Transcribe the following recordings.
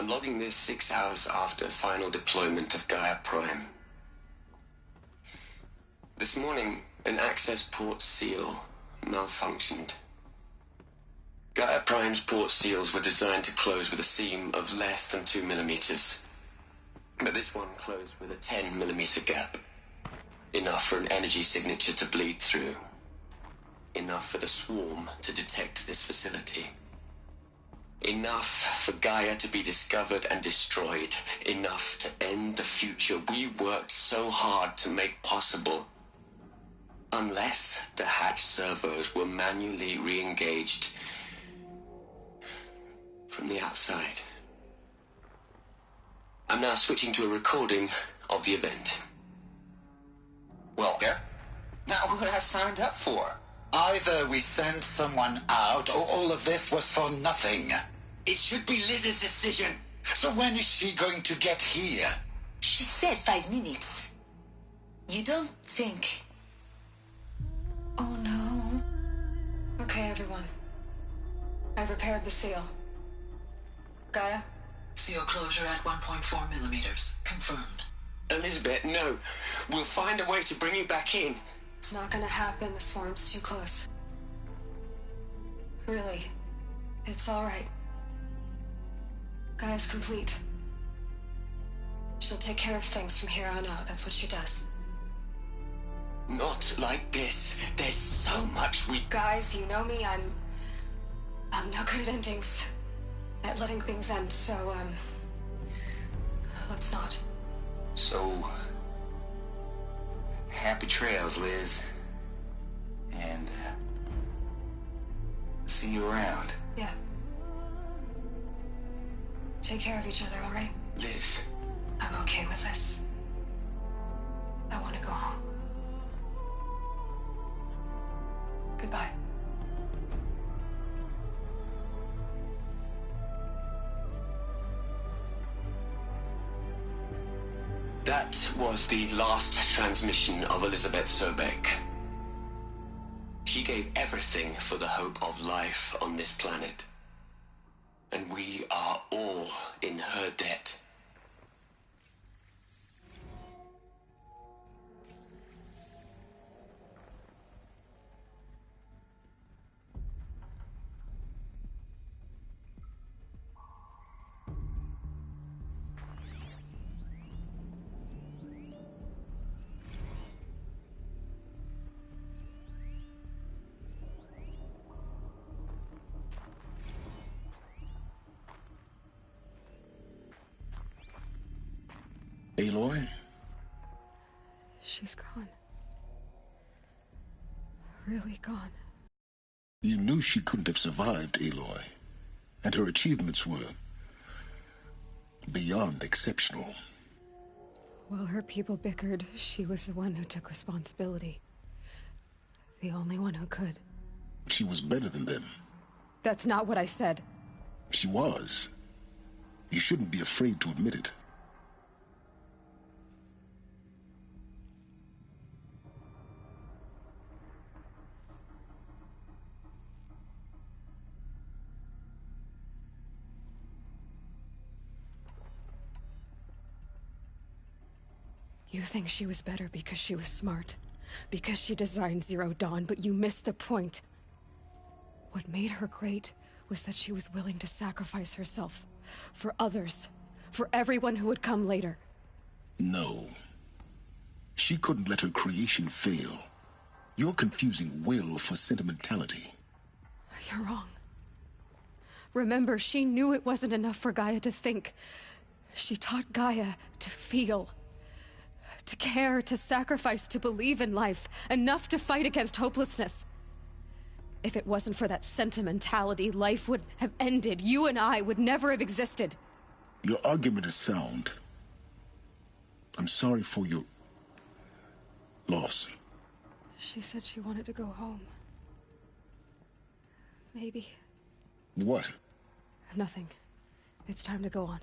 I'm logging this 6 hours after final deployment of Gaia Prime. This morning, an access port seal malfunctioned. Gaia Prime's port seals were designed to close with a seam of less than 2 millimeters. But this one closed with a 10 millimeter gap. Enough for an energy signature to bleed through. Enough for the swarm to detect this facility. Enough for Gaia to be discovered and destroyed. Enough to end the future we worked so hard to make possible. Unless the hatch servos were manually re-engaged from the outside. I'm now switching to a recording of the event. Well, yeah. Now what I signed up for? Either we send someone out, or all of this was for nothing. It should be Liz's decision. So when is she going to get here? She said 5 minutes. You don't think... Oh no. Okay, everyone. I've repaired the seal. Gaia? Seal closure at 1.4 millimeters. Confirmed. Elizabeth, no. We'll find a way to bring you back in. It's not gonna happen. The swarm's too close. Really. It's all right. Gaia's complete. She'll take care of things from here on out. That's what she does. Not like this. There's so much we... Guys, you know me. I'm no good at endings. At letting things end, so, let's not. So, happy trails, Liz. And, see you around. Yeah. Take care of each other, all right? Liz. I'm okay with this. I want to go home. Goodbye. That was the last transmission of Elizabeth Sobek. She gave everything for the hope of life on this planet. And we are all in her debt. Aloy? She's gone. Really gone. You knew she couldn't have survived, Aloy. And her achievements were beyond exceptional. While her people bickered, she was the one who took responsibility. The only one who could. She was better than them. That's not what I said. She was. You shouldn't be afraid to admit it. You think she was better because she was smart, because she designed Zero Dawn, but you missed the point. What made her great was that she was willing to sacrifice herself for others, for everyone who would come later. No. She couldn't let her creation fail. You're confusing will for sentimentality. You're wrong. Remember, she knew it wasn't enough for Gaia to think. She taught Gaia to feel. To care, to sacrifice, to believe in life. Enough to fight against hopelessness. If it wasn't for that sentimentality, life would have ended. You and I would never have existed. Your argument is sound. I'm sorry for your loss. She said she wanted to go home. Maybe. What? Nothing. It's time to go on.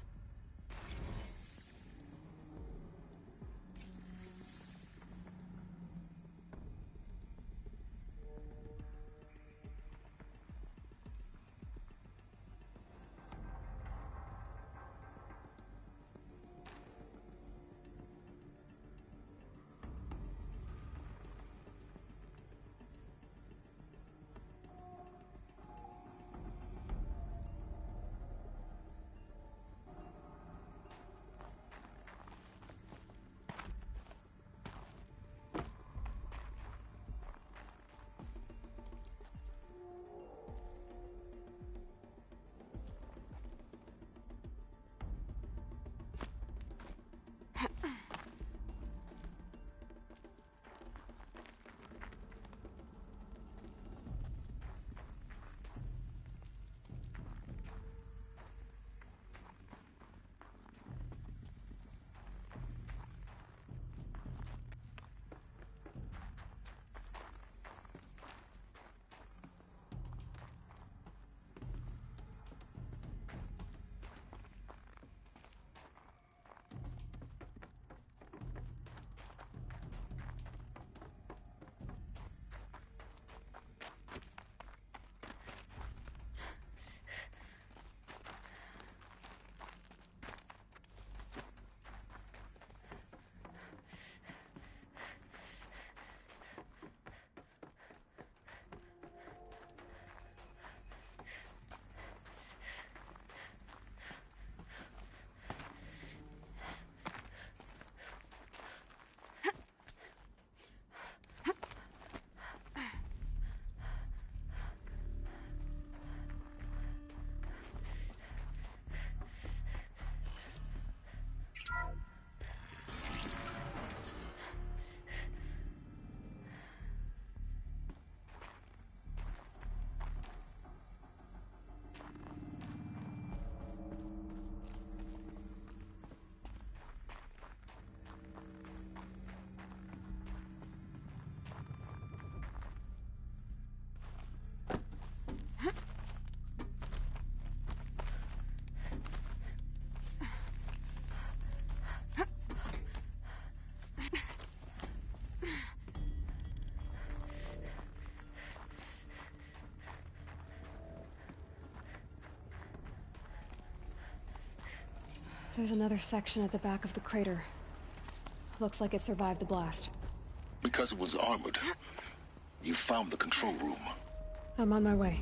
There's another section at the back of the crater. Looks like it survived the blast. Because it was armored, you found the control room. I'm on my way.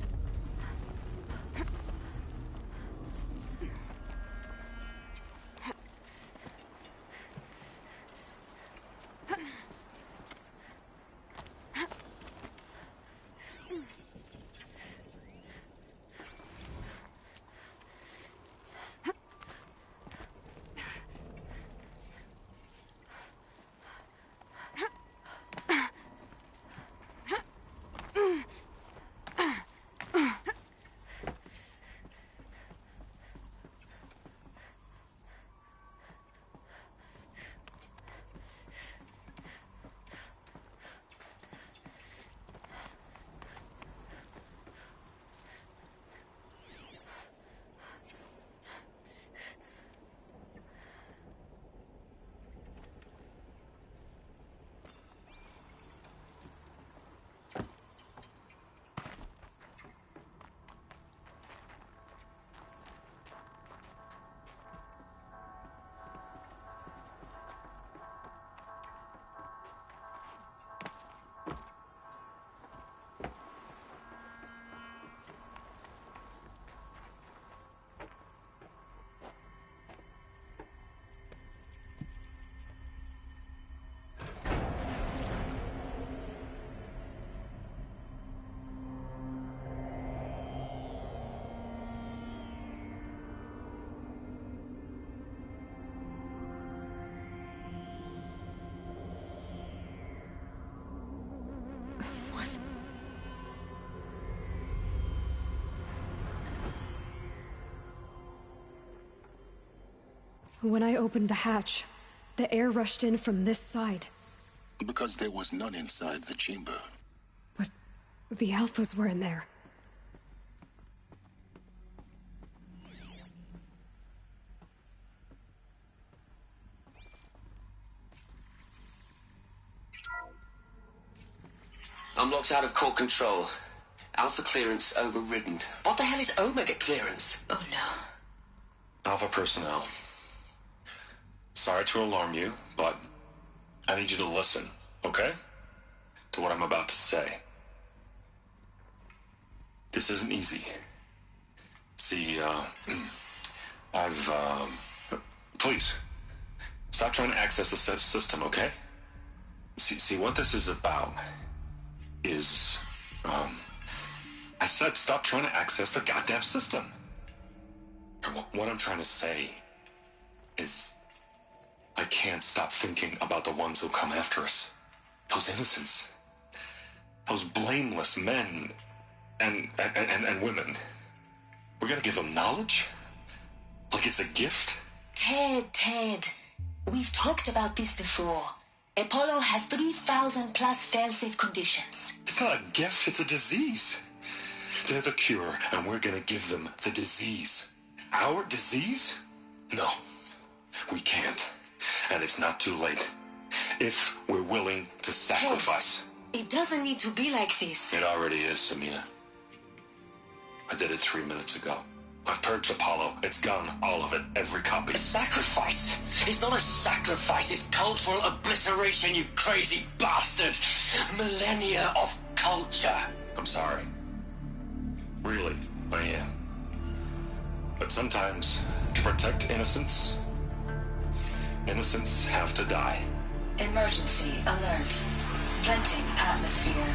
What? When I opened the hatch, the air rushed in from this side. Because there was none inside the chamber. But the Alphas were in there. I'm locked out of core control. Alpha clearance overridden. What the hell is Omega clearance? Oh no. Alpha personnel. Sorry to alarm you, but I need you to listen, okay? To what I'm about to say. This isn't easy. See, please, stop trying to access the system, okay? See, what this is about is, I said stop trying to access the goddamn system. What I'm trying to say is I can't stop thinking about the ones who come after us. Those innocents. Those blameless men and women. We're gonna give them knowledge? Like it's a gift? Ted. We've talked about this before. Apollo has 3,000 plus fail-safe conditions. It's not a gift, it's a disease. They're the cure, and we're gonna give them the disease. Our disease? No, we can't. And it's not too late. If we're willing to sacrifice. Ted, it doesn't need to be like this. It already is, Samina. I did it 3 minutes ago. I've purged Apollo. It's gone, all of it, every copy. A sacrifice? It's not a sacrifice, it's cultural obliteration, you crazy bastard! Millennia of culture! I'm sorry. Really, I am. But sometimes, to protect innocence, innocents have to die. Emergency alert. Venting atmosphere.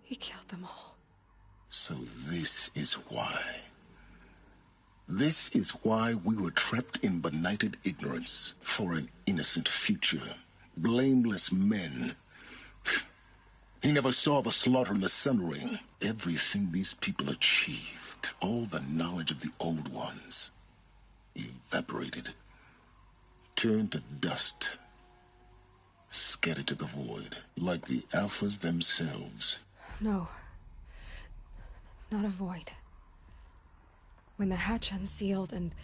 He killed them all. So this is why. This is why we were trapped in benighted ignorance for an innocent future. Blameless men. He never saw the slaughter in the Sun Ring. Everything these people achieved, all the knowledge of the old ones, evaporated, turned to dust. Scattered to the void, like the Alphas themselves. No. Not a void. When the hatch unsealed and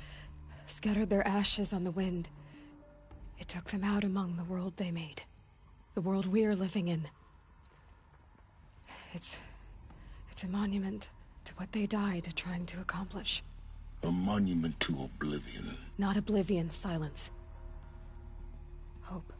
scattered their ashes on the wind, it took them out among the world they made. The world we're living in. It's a monument to what they died trying to accomplish. A monument to oblivion. Not oblivion, Silence. Hope.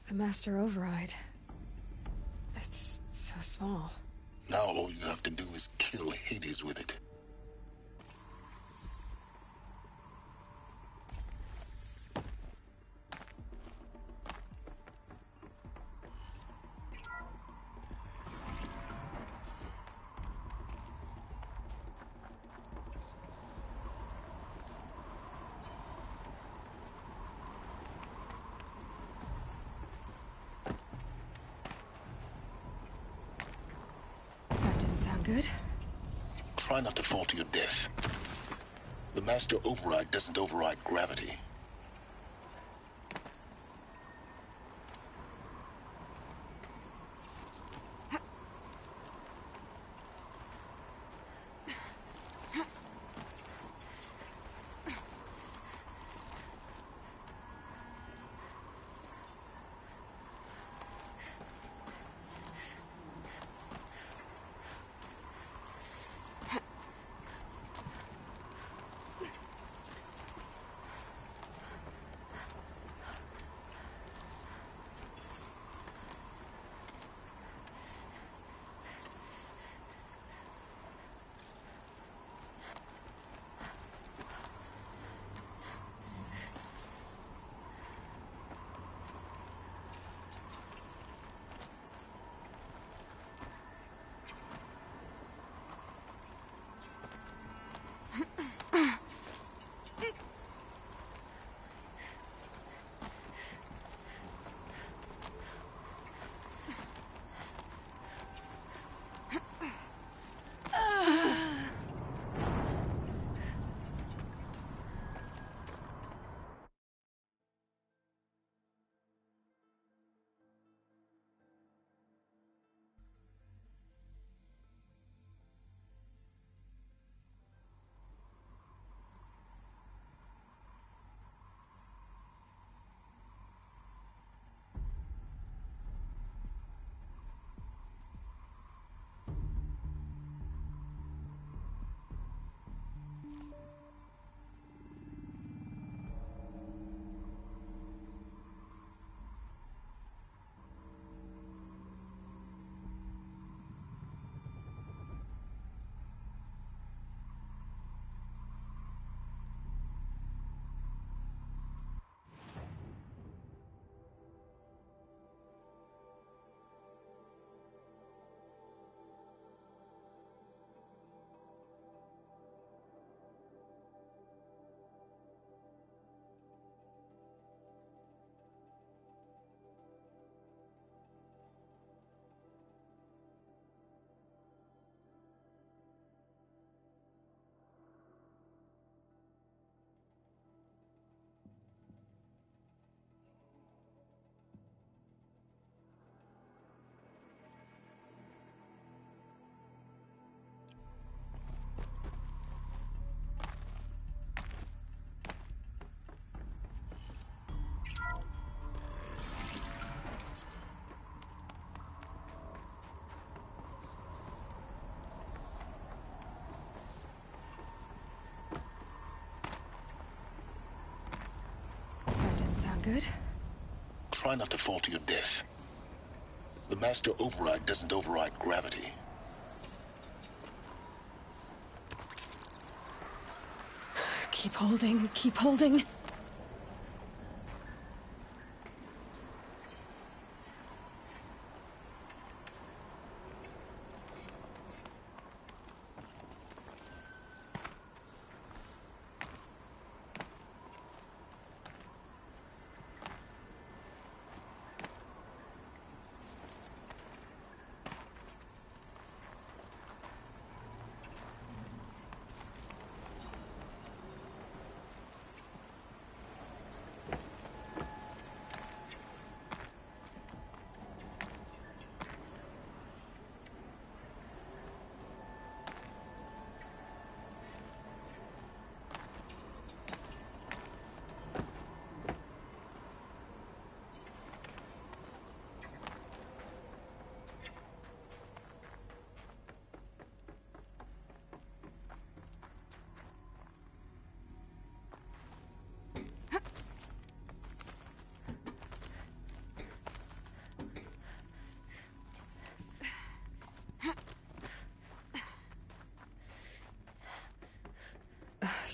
The Master Override. It's so small. Now all you have to do is kill Hades with it. Good? Try not to fall to your death. The Master Override doesn't override gravity. That didn't sound good. Try not to fall to your death. The master override doesn't override gravity. Keep holding, keep holding.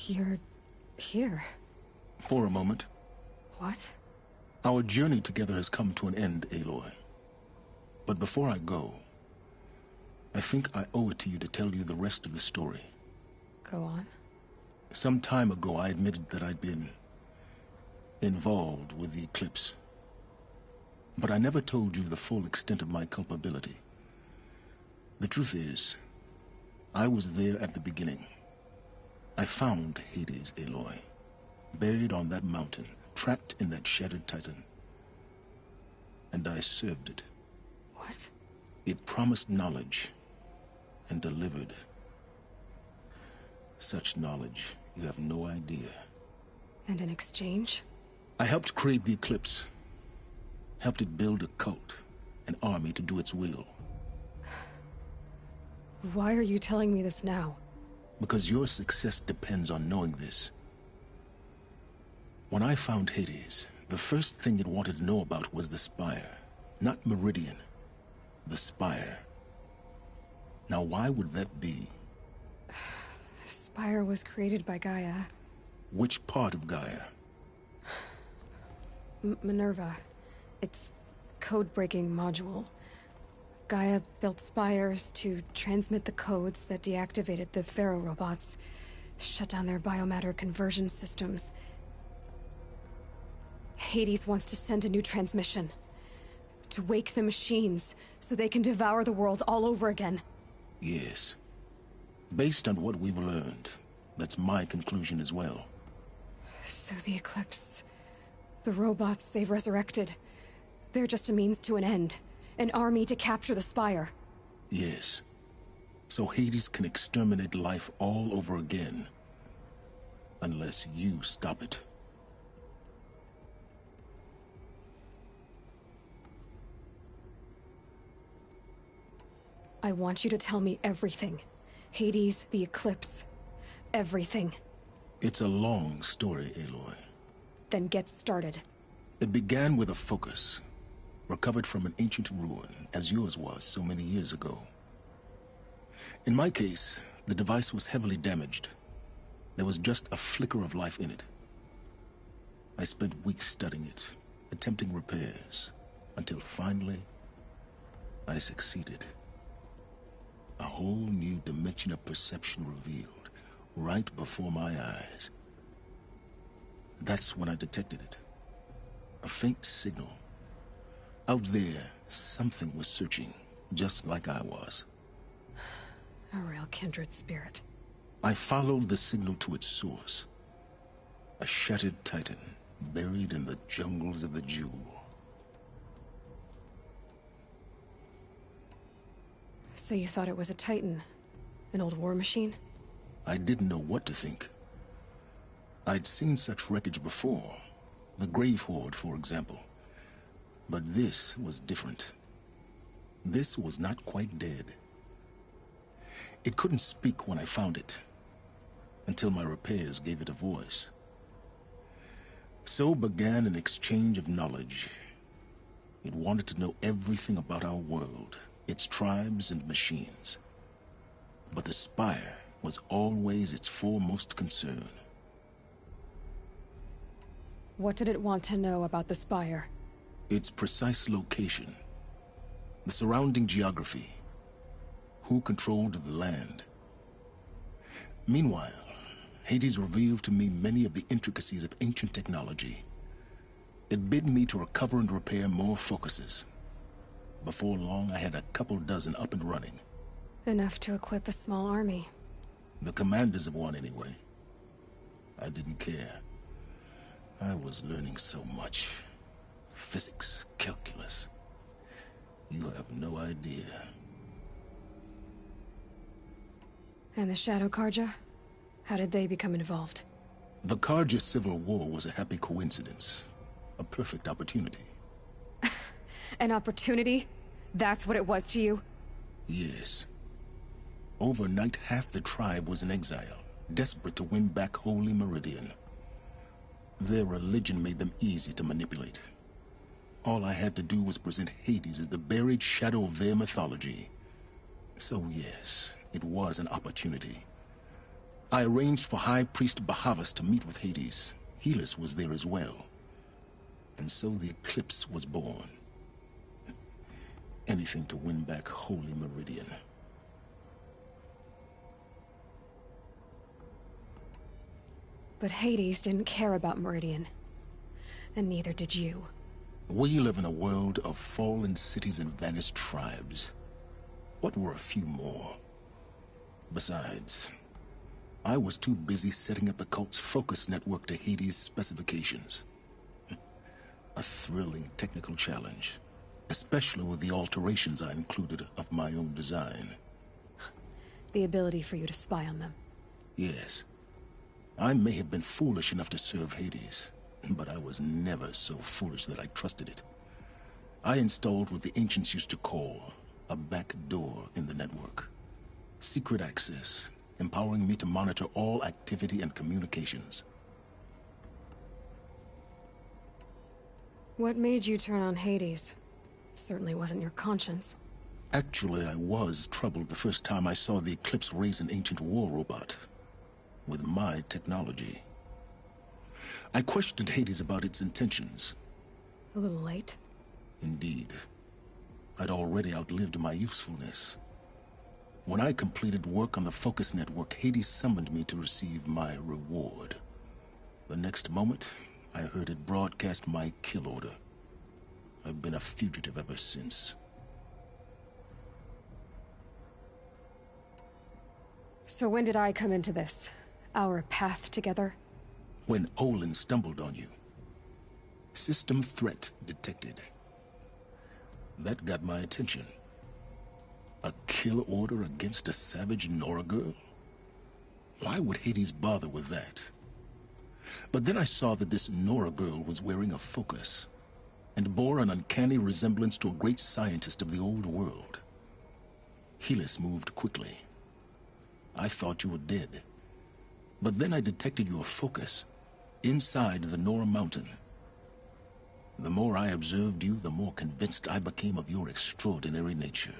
You're here. For a moment. What? Our journey together has come to an end, Aloy. But before I go, I think I owe it to you to tell you the rest of the story. Go on. Some time ago, I admitted that I'd been involved with the eclipse. But I never told you the full extent of my culpability. The truth is, I was there at the beginning. I found Hades, Aloy, buried on that mountain, trapped in that shattered titan. And I served it. What? It promised knowledge and delivered. Such knowledge, you have no idea. And in exchange? I helped create the eclipse. Helped it build a cult, an army to do its will. Why are you telling me this now? Because your success depends on knowing this. When I found Hades, the first thing it wanted to know about was the Spire. Not Meridian. The Spire. Now why would that be? The Spire was created by Gaia. Which part of Gaia? Minerva. It's code-breaking module. Gaia built spires to transmit the codes that deactivated the Pharaoh robots, shut down their biomatter conversion systems. Hades wants to send a new transmission. To wake the machines, so they can devour the world all over again. Yes. Based on what we've learned, that's my conclusion as well. So the Eclipse... the robots they've resurrected... they're just a means to an end. An army to capture the Spire. Yes. So Hades can exterminate life all over again. Unless you stop it. I want you to tell me everything. Hades, the Eclipse. Everything. It's a long story, Aloy. Then get started. It began with a focus. Recovered from an ancient ruin, as yours was so many years ago. In my case, the device was heavily damaged. There was just a flicker of life in it. I spent weeks studying it, attempting repairs, until finally, I succeeded. A whole new dimension of perception revealed, right before my eyes. That's when I detected it. A faint signal. Out there, something was searching, just like I was. A real kindred spirit. I followed the signal to its source. A shattered titan, buried in the jungles of the Jewel. So you thought it was a titan? An old war machine? I didn't know what to think. I'd seen such wreckage before. The Grave Horde, for example. But this was different. This was not quite dead. It couldn't speak when I found it, until my repairs gave it a voice. So began an exchange of knowledge. It wanted to know everything about our world, its tribes and machines. But the Spire was always its foremost concern. What did it want to know about the Spire? Its precise location, the surrounding geography, who controlled the land. Meanwhile, Hades revealed to me many of the intricacies of ancient technology. It bid me to recover and repair more focuses. Before long, I had a couple dozen up and running. Enough to equip a small army. The commanders of one, anyway. I didn't care. I was learning so much. Physics, calculus. You have no idea. And the Shadow Karja? How did they become involved? The Karja Civil War was a happy coincidence. A perfect opportunity. An opportunity? That's what it was to you? Yes. Overnight, half the tribe was in exile, desperate to win back Holy Meridian. Their religion made them easy to manipulate. All I had to do was present Hades as the buried shadow of their mythology. So yes, it was an opportunity. I arranged for High Priest Bahavas to meet with Hades. Helis was there as well. And so the eclipse was born. Anything to win back Holy Meridian. But Hades didn't care about Meridian. And neither did you. We live in a world of fallen cities and vanished tribes. What were a few more? Besides, I was too busy setting up the cult's focus network to Hades' specifications. A thrilling technical challenge, especially with the alterations I included of my own design. The ability for you to spy on them. Yes. I may have been foolish enough to serve Hades, but I was never so foolish that I trusted it. I installed what the ancients used to call a back door in the network. Secret access, empowering me to monitor all activity and communications. What made you turn on Hades? It certainly wasn't your conscience. Actually, I was troubled the first time I saw the Eclipse raise an ancient war robot. With my technology. I questioned Hades about its intentions. A little late. Indeed. I'd already outlived my usefulness. When I completed work on the Focus Network, Hades summoned me to receive my reward. The next moment, I heard it broadcast my kill order. I've been a fugitive ever since. So when did I come into this? Our path together? When Olin stumbled on you. System threat detected. That got my attention. A kill order against a savage Nora girl? Why would Hades bother with that? But then I saw that this Nora girl was wearing a focus, and bore an uncanny resemblance to a great scientist of the old world. Helis moved quickly. I thought you were dead. But then I detected your focus inside the Nora Mountain. The more I observed you, the more convinced I became of your extraordinary nature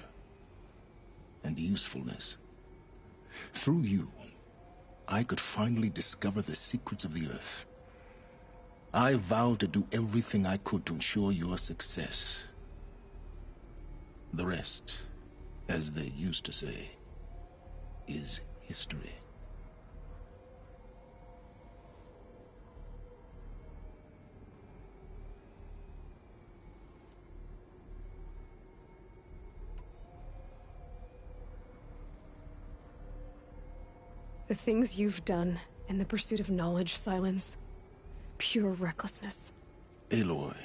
and usefulness. Through you, I could finally discover the secrets of the Earth. I vowed to do everything I could to ensure your success. The rest, as they used to say, is history. The things you've done in the pursuit of knowledge, Silence. Pure recklessness. Aloy,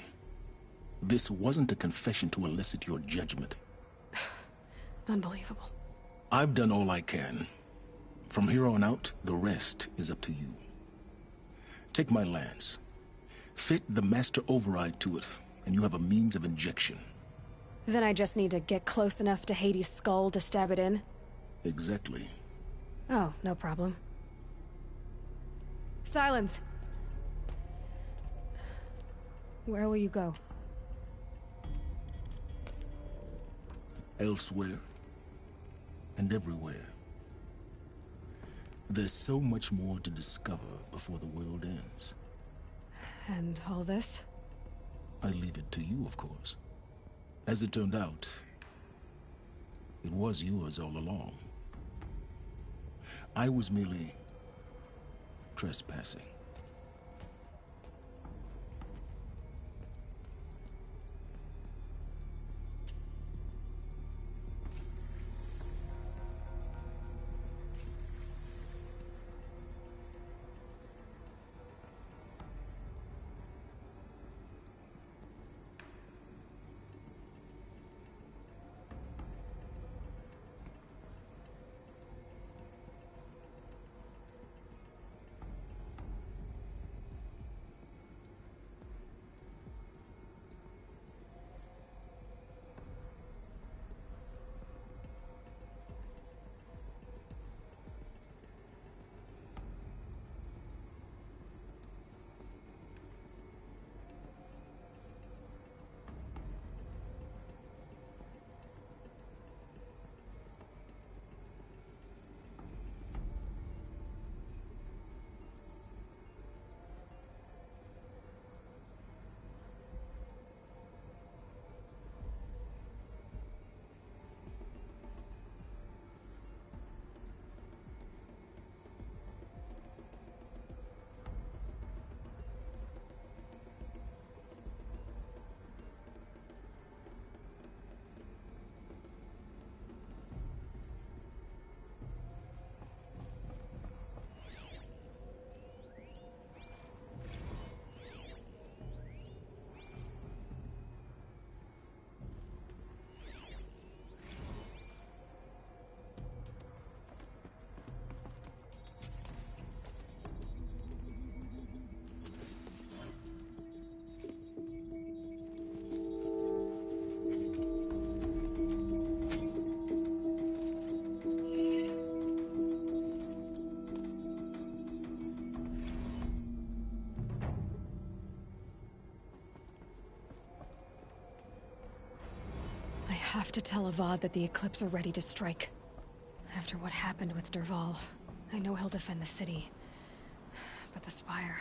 this wasn't a confession to elicit your judgment. Unbelievable. I've done all I can. From here on out, the rest is up to you. Take my lance. Fit the master override to it, and you have a means of injection. Then I just need to get close enough to Hades' skull to stab it in? Exactly. Oh, no problem. Silence! Where will you go? elsewhere, and everywhere. There's so much more to discover before the world ends. And all this? I leave it to you, of course. As it turned out, it was yours all along. I was merely trespassing. I have to tell Avad that the Eclipse are ready to strike. After what happened with Derval, I know he'll defend the city. But the Spire...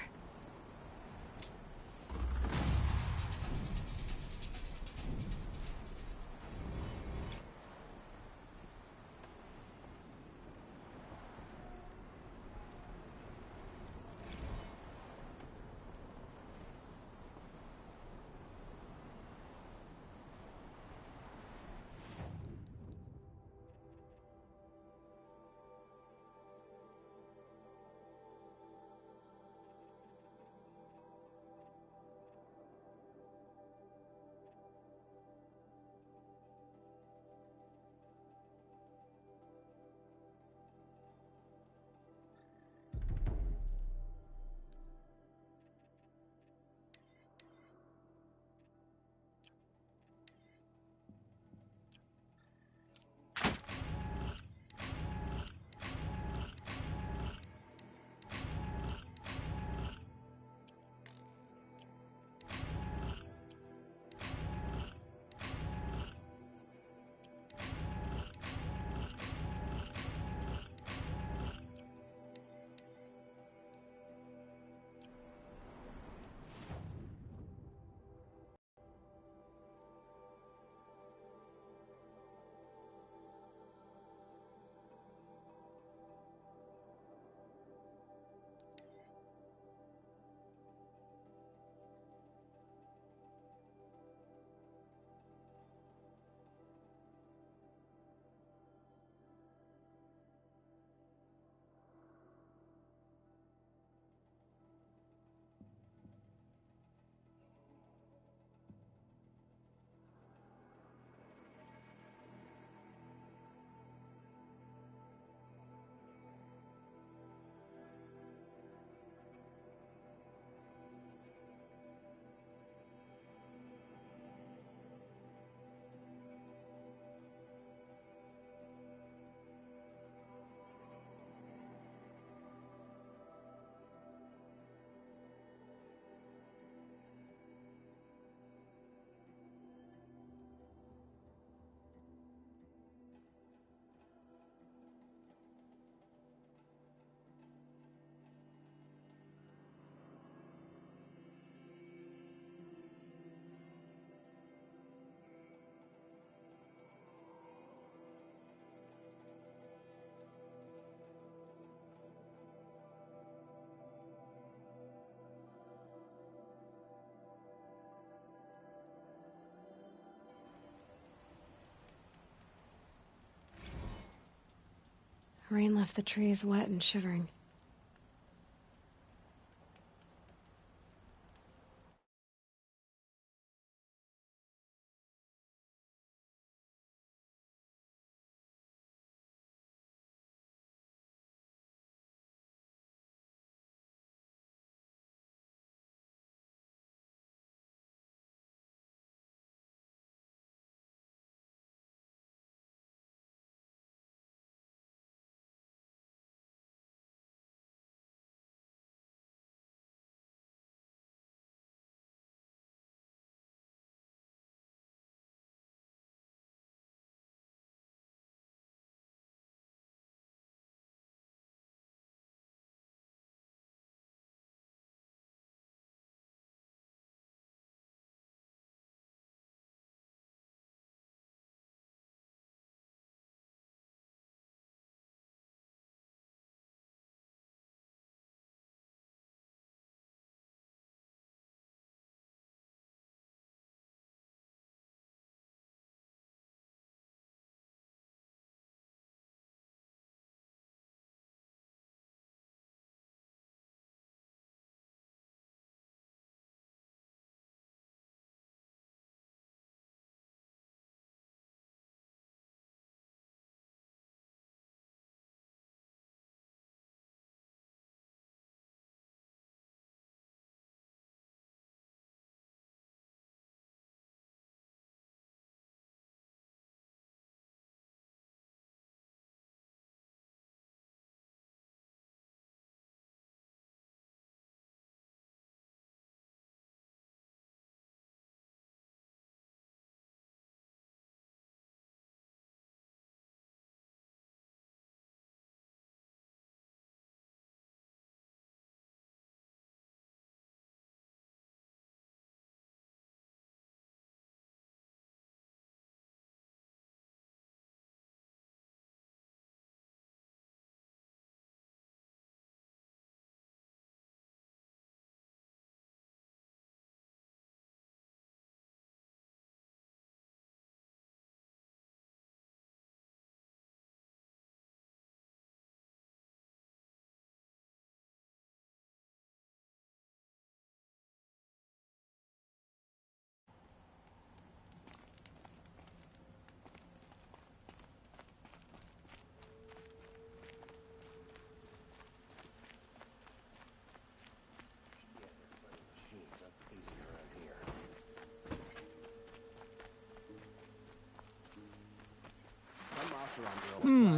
Rain left the trees wet and shivering.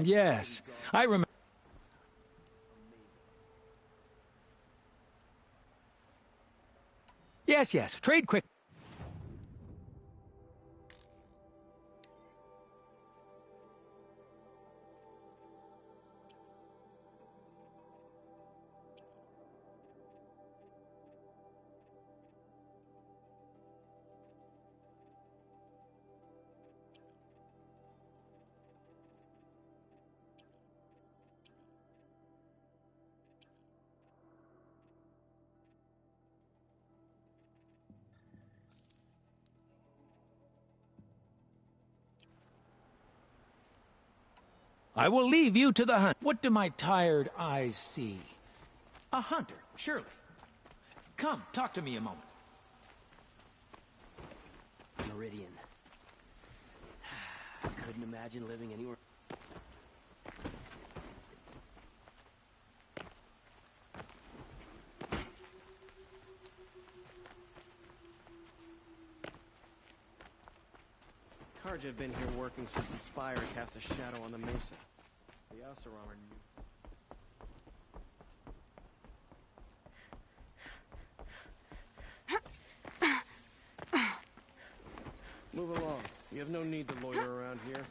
Yes. I remember. Yes. Trade quick. I will leave you to the hunt. What do my tired eyes see? A hunter, surely. Come, talk to me a moment. Meridian. I couldn't imagine living anywhere. Carja have been here working since the spire cast a shadow on the mesa. The Asaram are new. Move along. You have no need to loiter around here.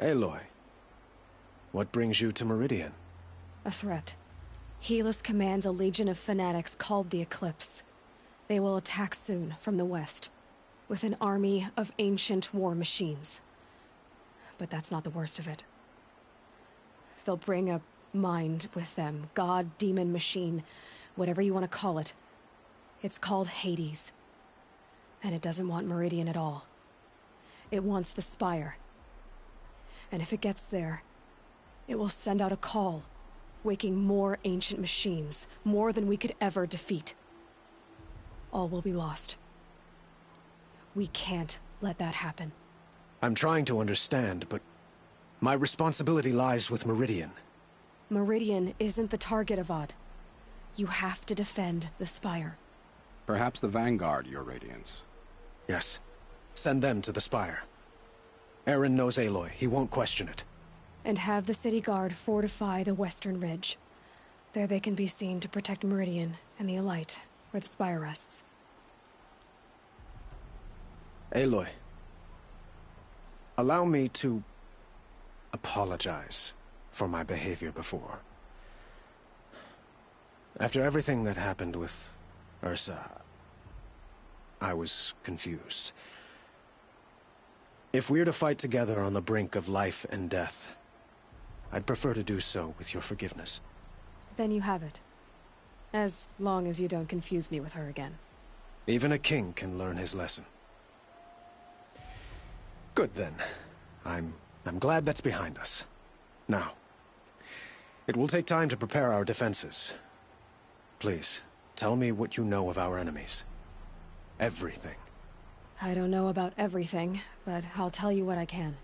Aloy, what brings you to Meridian? A threat. Helis commands a legion of fanatics called the Eclipse. They will attack soon from the west, with an army of ancient war machines. But that's not the worst of it. They'll bring a mind with them. God, demon, machine, whatever you want to call it. It's called Hades. And it doesn't want Meridian at all. It wants the Spire. And if it gets there, it will send out a call, waking more ancient machines, more than we could ever defeat. All will be lost. We can't let that happen. I'm trying to understand, but my responsibility lies with Meridian. Meridian isn't the target, Avad. You have to defend the Spire. Perhaps the Vanguard, Your Radiance. Yes. Send them to the Spire. Aaron knows Aloy. He won't question it. And have the City Guard fortify the Western Ridge. There they can be seen to protect Meridian and the Elite, where the Spire rests. Aloy. Allow me to apologize for my behavior before. After everything that happened with Ursa, I was confused. If we're to fight together on the brink of life and death, I'd prefer to do so with your forgiveness. Then you have it. As long as you don't confuse me with her again. Even a king can learn his lesson. Good then. I'm glad that's behind us. Now, it will take time to prepare our defenses. Please, tell me what you know of our enemies. Everything. I don't know about everything, but I'll tell you what I can.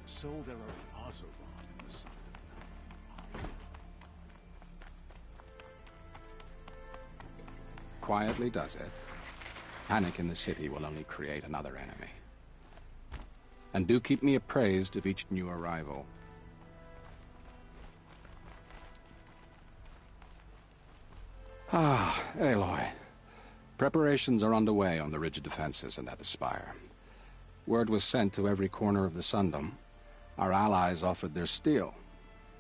So there are Azeroth in the sun. Quietly does it. Panic in the city will only create another enemy. And do keep me appraised of each new arrival. Ah, Aloy. Preparations are underway on the ridge defenses and at the Spire. Word was sent to every corner of the Sundom. Our allies offered their steel.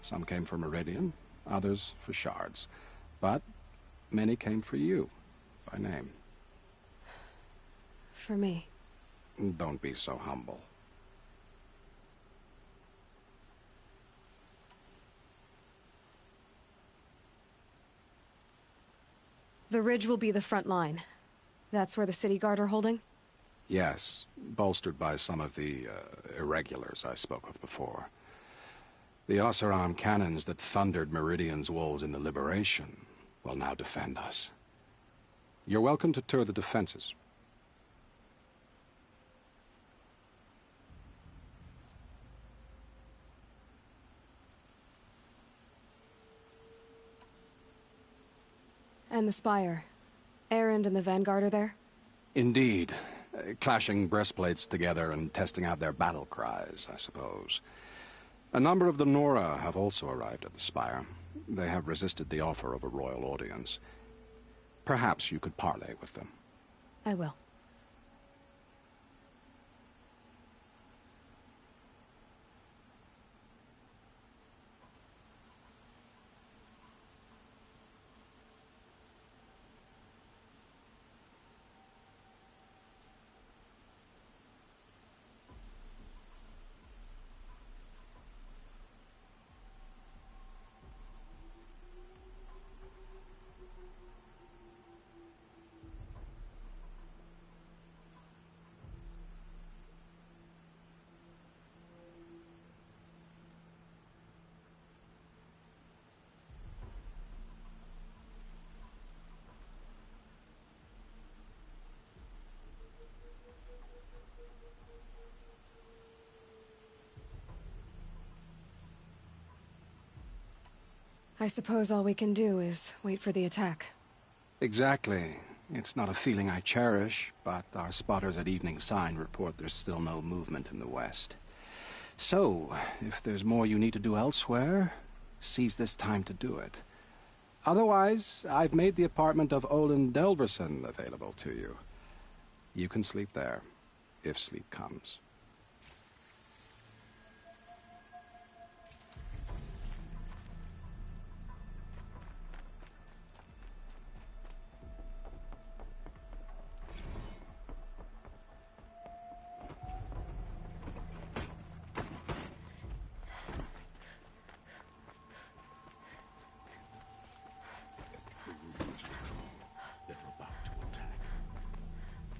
Some came for Meridian, others for shards. But many came for you, by name. For me. Don't be so humble. The ridge will be the front line. That's where the City Guard are holding? Yes, bolstered by some of the irregulars I spoke of before. The Oseram cannons that thundered Meridian's walls in the Liberation will now defend us. You're welcome to tour the defenses. And the Spire. Erend and the Vanguard are there? Indeed. Clashing breastplates together and testing out their battle cries, I suppose. A number of the Nora have also arrived at the Spire. They have resisted the offer of a royal audience. Perhaps you could parley with them. I will. I suppose all we can do is wait for the attack. Exactly. It's not a feeling I cherish, but our spotters at Evening Sign report there's still no movement in the west. So, if there's more you need to do elsewhere, seize this time to do it. Otherwise, I've made the apartment of Olin Delverson available to you. You can sleep there, if sleep comes.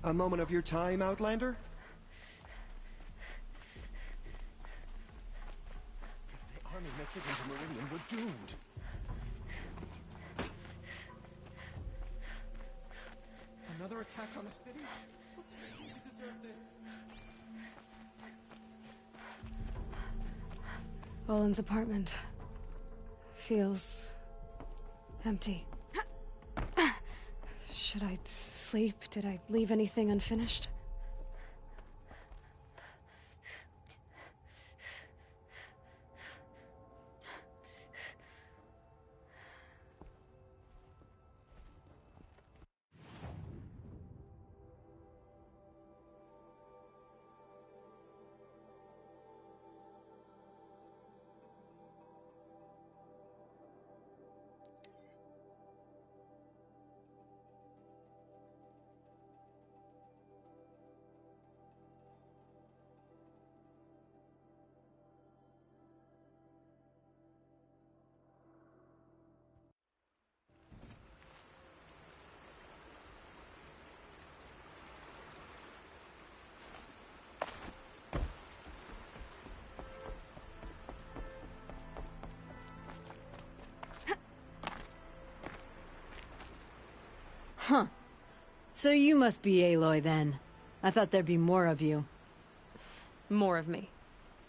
A moment of your time, Outlander? If the army makes it into Meridian, we're doomed. Another attack on the city? We deserve this. Olin's apartment feels empty. Should I sleep? Did I leave anything unfinished? Huh. So you must be Aloy, then. I thought there'd be more of you. More of me.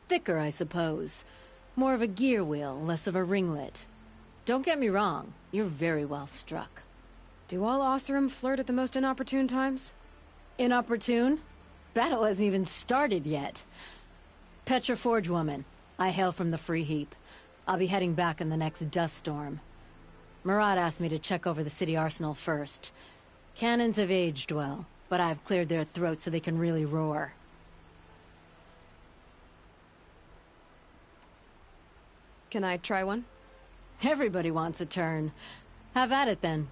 Thicker, I suppose. More of a gear wheel, less of a ringlet. Don't get me wrong, you're very well struck. Do all Oseram flirt at the most inopportune times? Inopportune? Battle hasn't even started yet. Petra Forge woman. I hail from the Free Heap. I'll be heading back in the next dust storm. Murad asked me to check over the city arsenal first. Cannons have aged well, but I've cleared their throats so they can really roar. Can I try one? Everybody wants a turn. Have at it, then.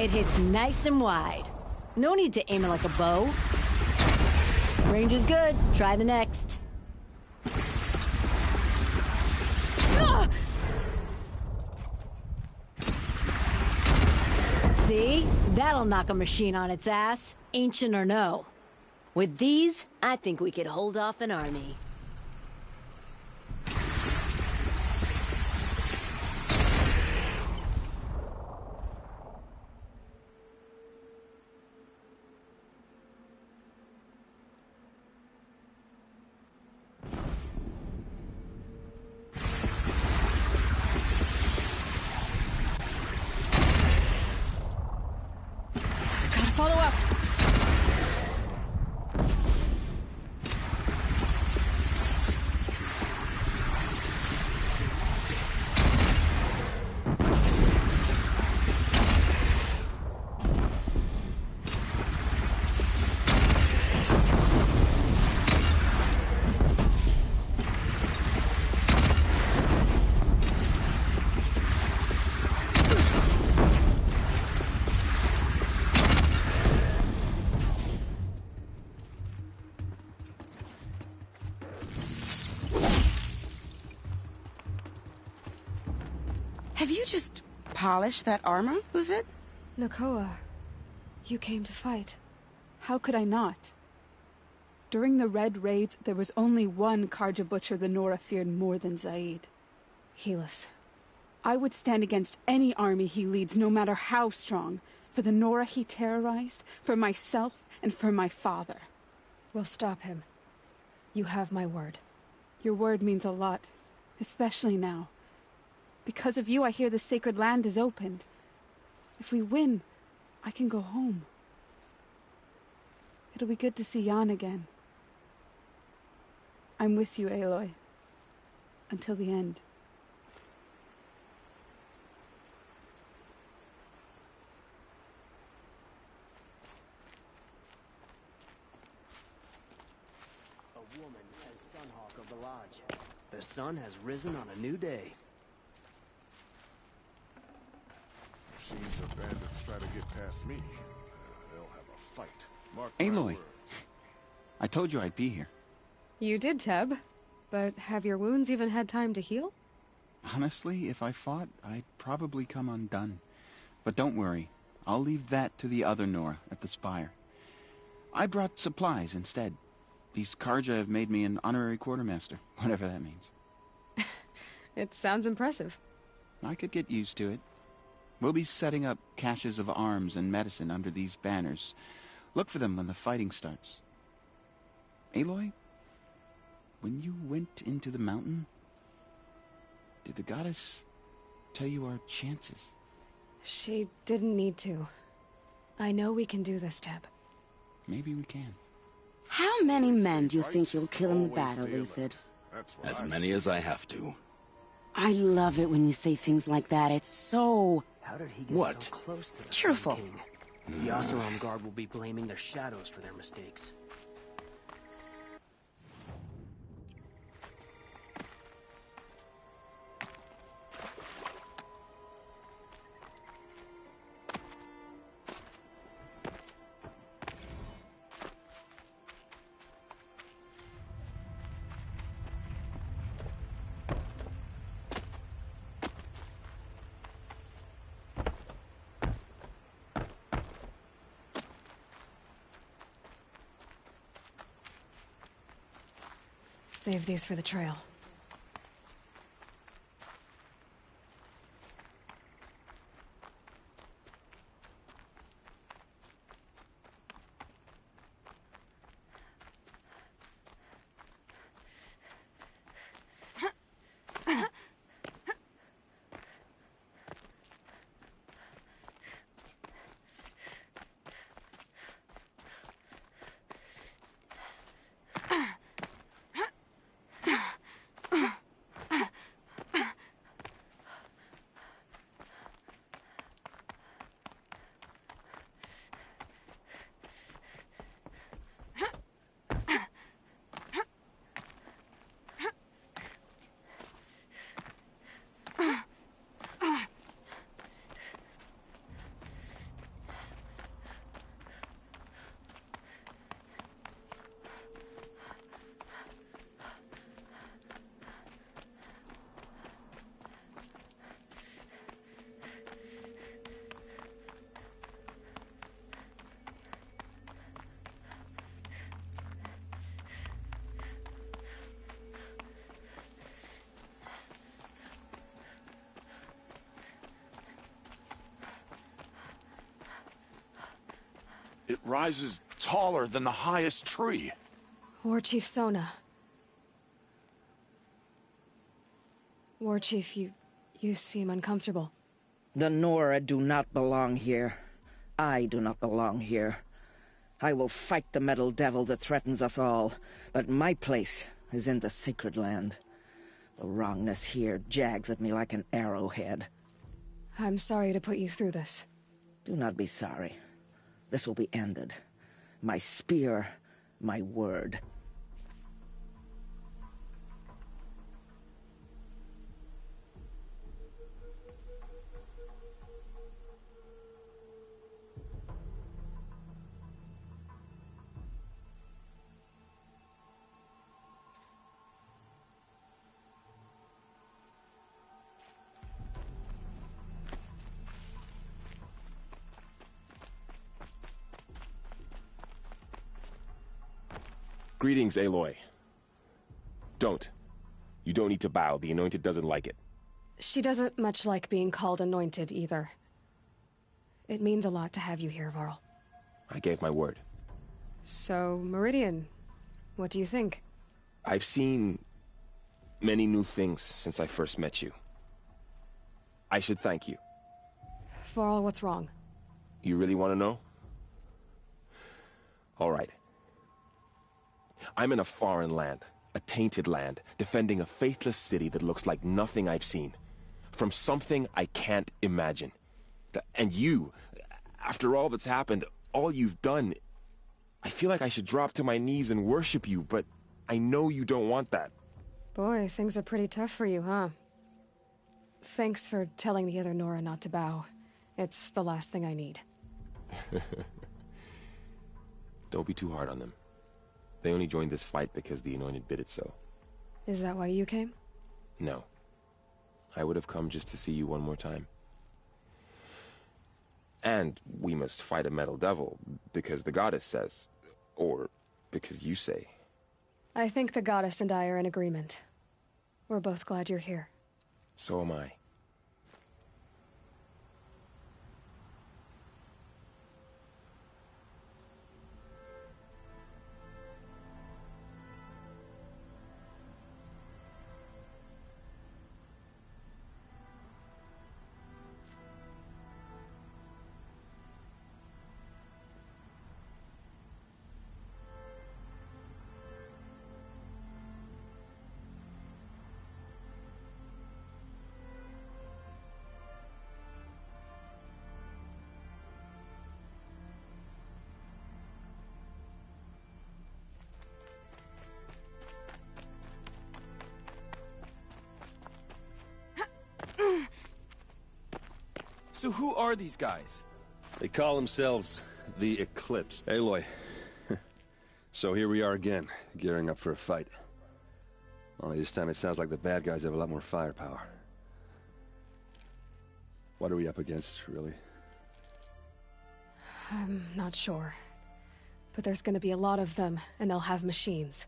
It hits nice and wide. No need to aim it like a bow. Range is good. Try the next. See? That'll knock a machine on its ass, ancient or no. With these, I think we could hold off an army. Follow up. Have you just polished that armor, was it? Nakoa, you came to fight. How could I not? During the Red Raids, there was only one Karja butcher the Nora feared more than Zaid. Helis. I would stand against any army he leads, no matter how strong. For the Nora he terrorized, for myself, and for my father. We'll stop him. You have my word. Your word means a lot, especially now. Because of you, I hear the sacred land is opened. If we win, I can go home. It'll be good to see Jan again. I'm with you, Aloy. Until the end. A woman as Sunhawk of the Lodge. The sun has risen on a new day. Machines or bandits try to get past me. They'll have a fight. Mark Aloy, I told you I'd be here. You did, Teb. But have your wounds even had time to heal? Honestly, if I fought, I'd probably come undone. But don't worry. I'll leave that to the other Nora at the Spire. I brought supplies instead. These Karja have made me an honorary quartermaster, whatever that means. It sounds impressive. I could get used to it. We'll be setting up caches of arms and medicine under these banners. Look for them when the fighting starts. Aloy, when you went into the mountain, did the goddess tell you our chances? She didn't need to. I know we can do this, Teb. Maybe we can. How many men do you think you'll kill in the battle, Luthid? As many as I have to. I love it when you say things like that. It's so... How did he get so close to the cheerful. King? The Oseram Guard will be blaming their shadows for their mistakes. Save these for the trail. It rises taller than the highest tree. War Chief Sona. War Chief, you seem uncomfortable. The Nora do not belong here. I do not belong here. I will fight the metal devil that threatens us all, but my place is in the sacred land. The wrongness here jags at me like an arrowhead. I'm sorry to put you through this. Do not be sorry. This will be ended. My spear, my word. Greetings, Aloy. Don't. You don't need to bow. The Anointed doesn't like it. She doesn't much like being called Anointed, either. It means a lot to have you here, Varl. I gave my word. So, Meridian, what do you think? I've seen many new things since I first met you. I should thank you. Varl, what's wrong? You really want to know? All right. I'm in a foreign land, a tainted land, defending a faithless city that looks like nothing I've seen. From something I can't imagine. And you, after all that's happened, all you've done, I feel like I should drop to my knees and worship you, but I know you don't want that. Boy, things are pretty tough for you, huh? Thanks for telling the other Nora not to bow. It's the last thing I need. Don't be too hard on them. They only joined this fight because the Anointed bid it so. Is that why you came? No. I would have come just to see you one more time. And we must fight a metal devil, because the goddess says. Or because you say. I think the goddess and I are in agreement. We're both glad you're here. So am I. So who are these guys? They call themselves the Eclipse. Aloy. So here we are again, gearing up for a fight. Only this time it sounds like the bad guys have a lot more firepower. What are we up against, really? I'm not sure. But there's gonna be a lot of them, and they'll have machines.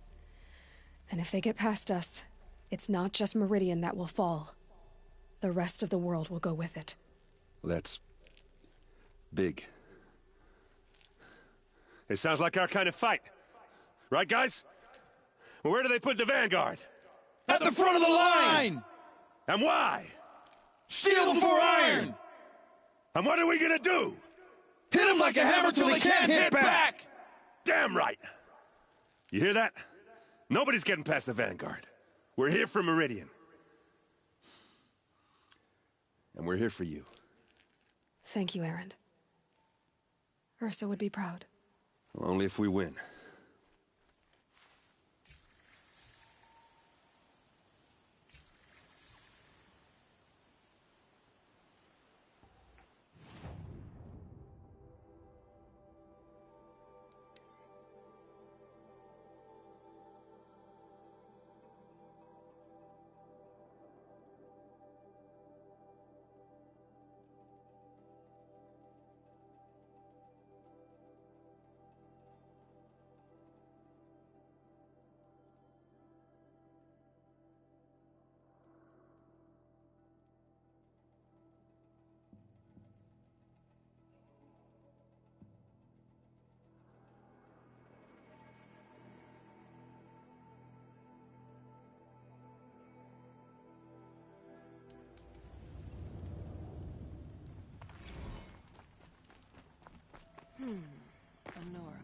And if they get past us, it's not just Meridian that will fall. The rest of the world will go with it. That's big. It sounds like our kind of fight. Right, guys? Well, where do they put the Vanguard? At the front of the line! And why? Steel before iron! And what are we gonna do? Hit them like a hammer till they can't hit back! Damn right! You hear that? Nobody's getting past the Vanguard. We're here for Meridian. And we're here for you. Thank you, Erend. Ursa would be proud. Well, only if we win. Honora.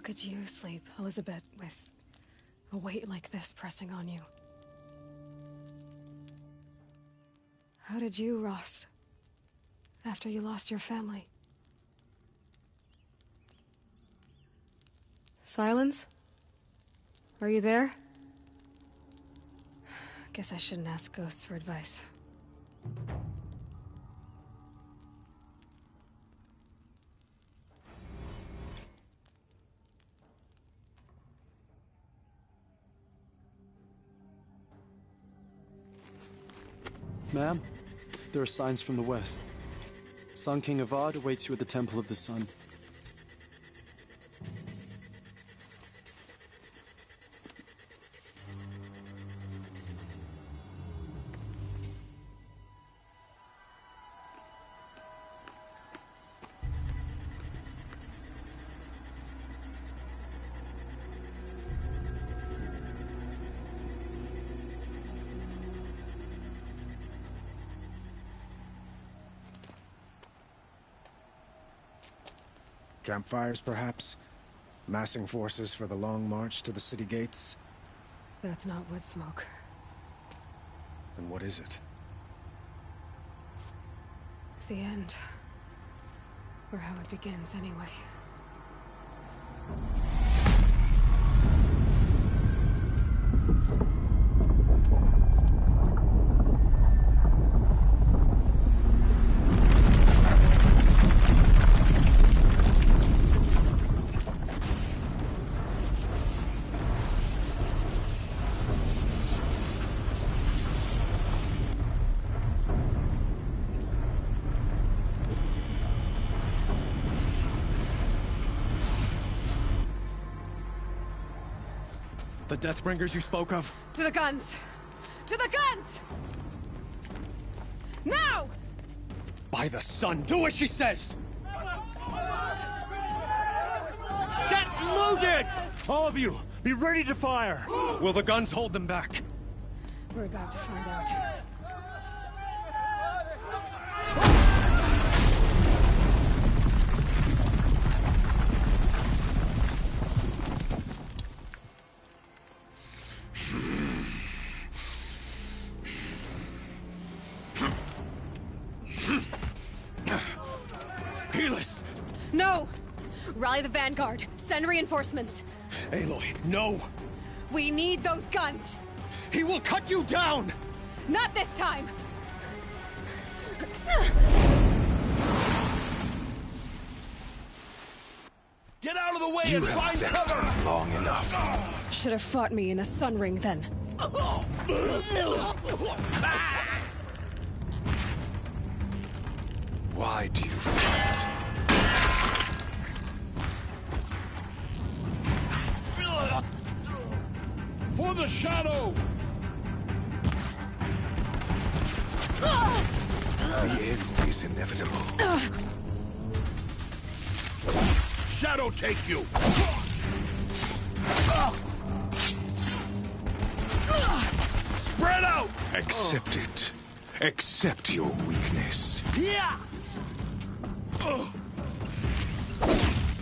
could you sleep, Elizabeth, with a weight like this pressing on you? How did you, Rost, after you lost your family? Silence? Are you there? Guess I shouldn't ask ghosts for advice. Ma'am, there are signs from the west. Sun King Avad awaits you at the Temple of the Sun. Campfires, perhaps? Massing forces for the long march to the city gates? That's not wood smoke. Then what is it? The end. Or how it begins, anyway. The Deathbringers you spoke of? To the guns! To the guns! Now! By the sun, do as she says! Set loaded! All of you, be ready to fire! Will the guns hold them back? We're about to find out. No! Rally the Vanguard. Send reinforcements. Aloy, no! We need those guns! He will cut you down! Not this time! Get out of the way You and have find vexed cover! me long enough. Should have fought me in a sun ring then. Why do you fight? For the shadow! The end is inevitable. Shadow take you! Spread out! Accept it. Accept your weakness. Yeah!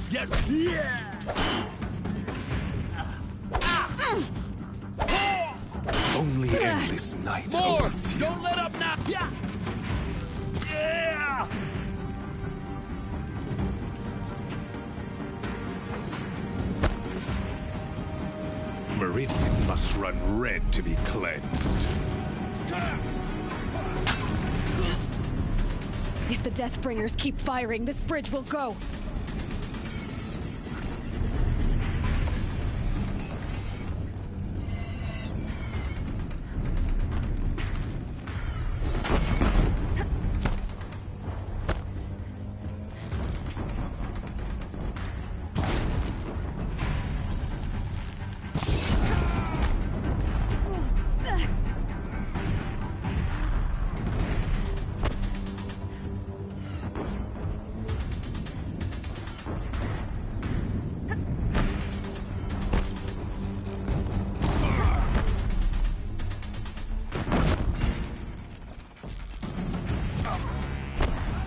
Get... Yeah! Only endless night More! awaits you. Don't let up now! Yeah! Yeah! Meridian must run red to be cleansed. If the Deathbringers keep firing, this bridge will go.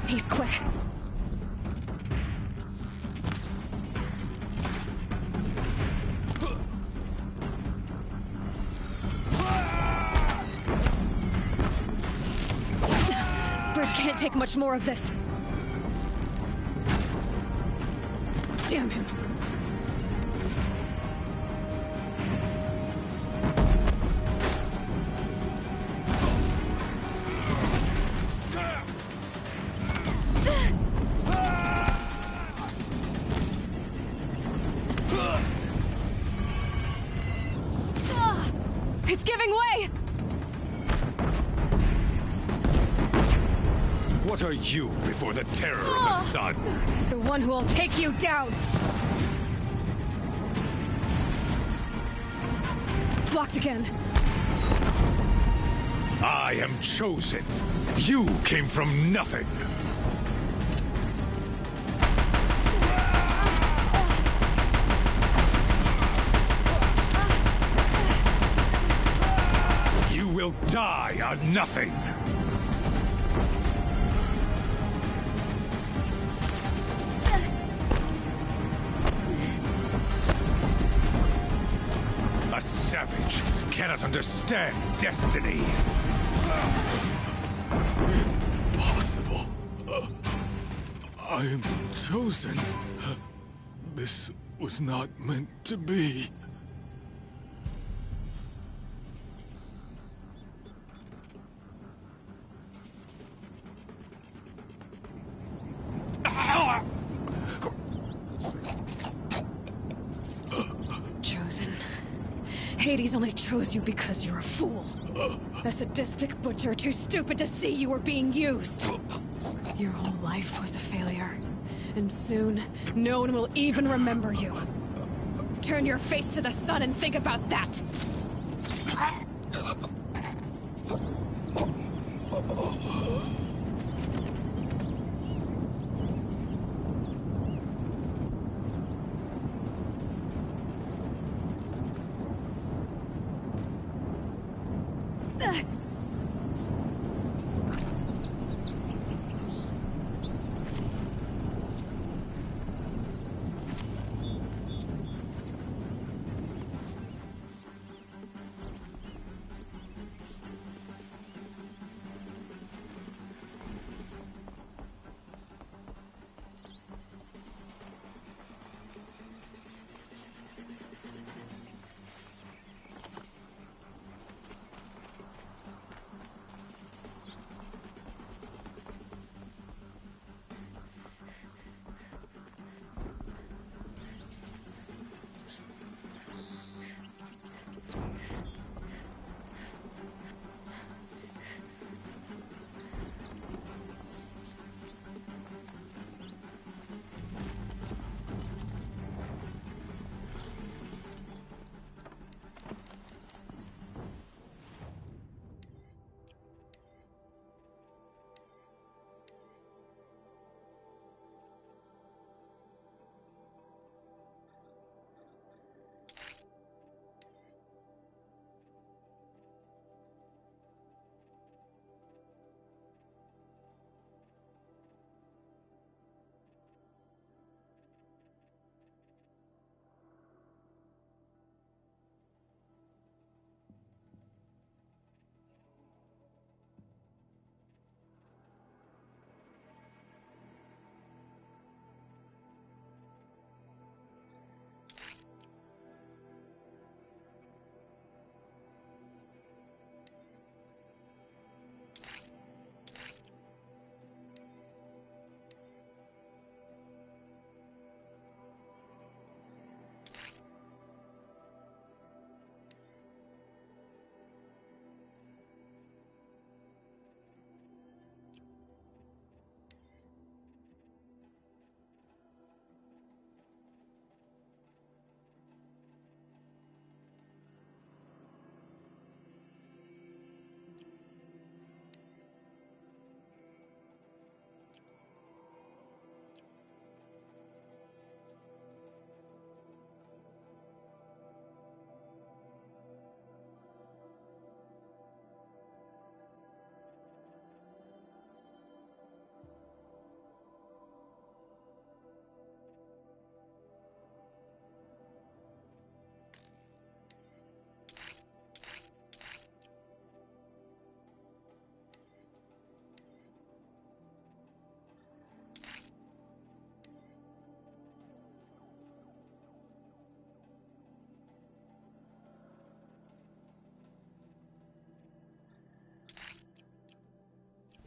He's quick. take much more of this. Damn him. It's giving way! What are you before the terror of the sun? The one who will take you down! Blocked again. I am chosen. You came from nothing. You will die on nothing. A savage cannot understand destiny. Impossible. I am chosen. This was not meant to be. Chosen. Hades only chose you because you're a fool. A sadistic butcher too stupid to see you were being used. Your whole life was a failure. And soon, no one will even remember you. Turn your face to the sun and think about that!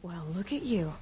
Well, look at you.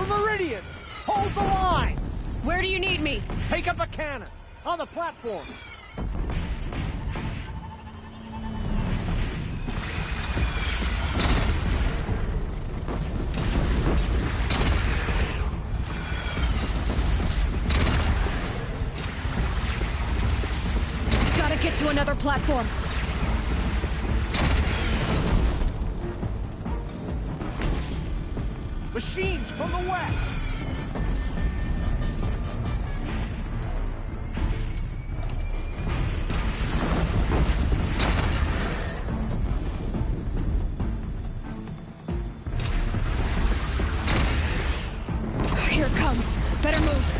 Meridian! Hold the line! Where do you need me? Take up a cannon! On the platform! Gotta get to another platform. Machines from the west! Here it comes. Better move.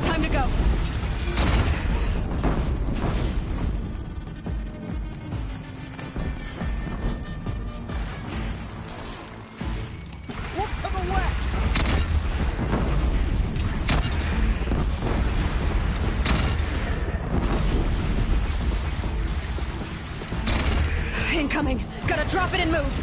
Time to go. Look to the west! Incoming. Gotta drop it and move.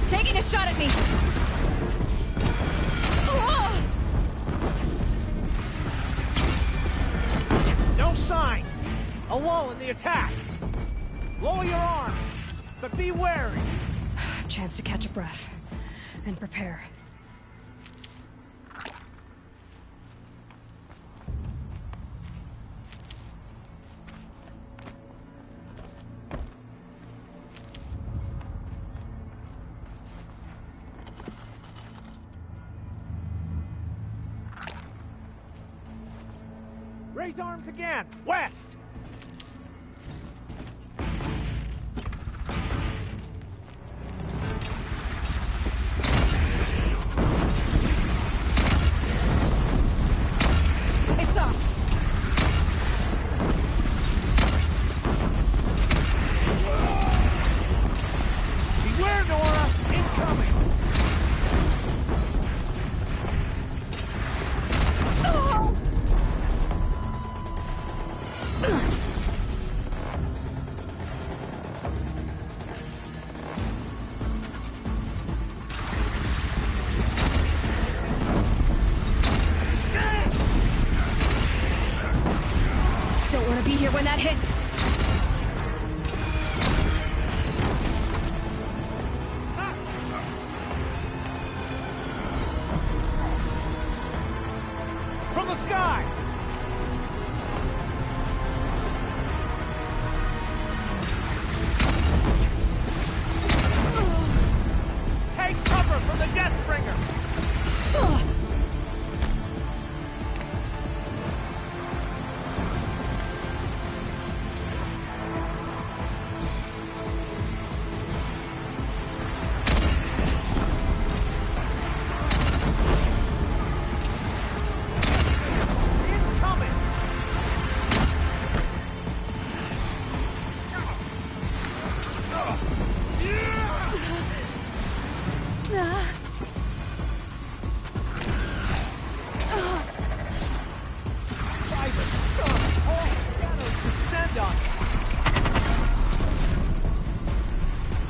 Taking a shot at me! No sign! A lull in the attack! Lower your arms, but be wary! Chance to catch a breath. And prepare. Raise arms again! West! It's off! Beware, Nora! Incoming!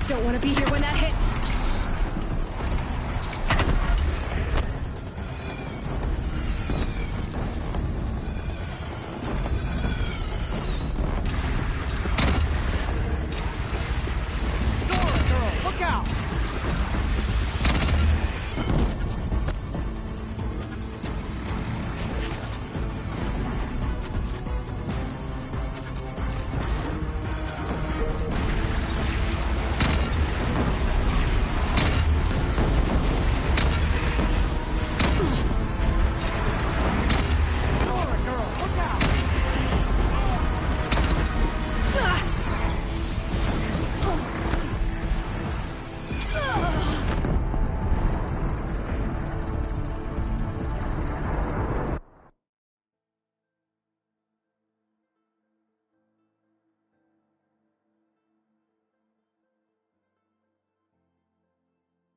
Don't want to be here when that hits.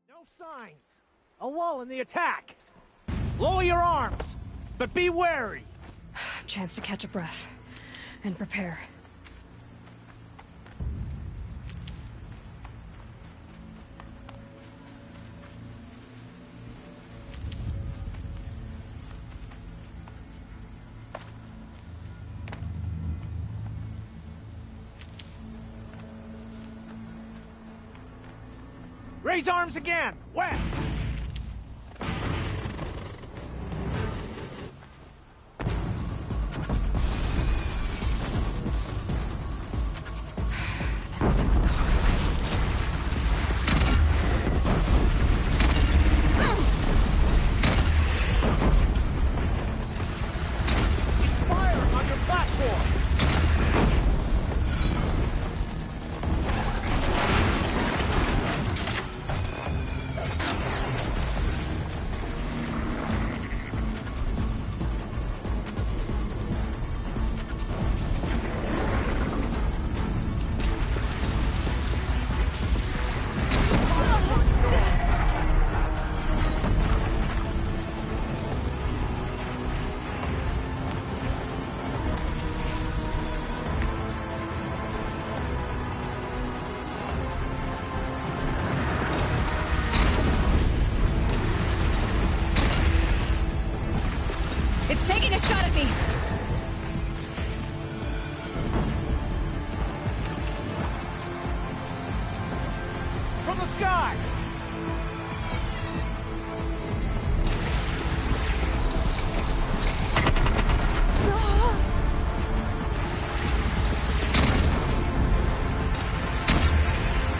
No signs. A lull in the attack. Lower your arms, but be wary. Chance to catch a breath and prepare. Raise arms again. West. It's taking a shot at me! From the sky!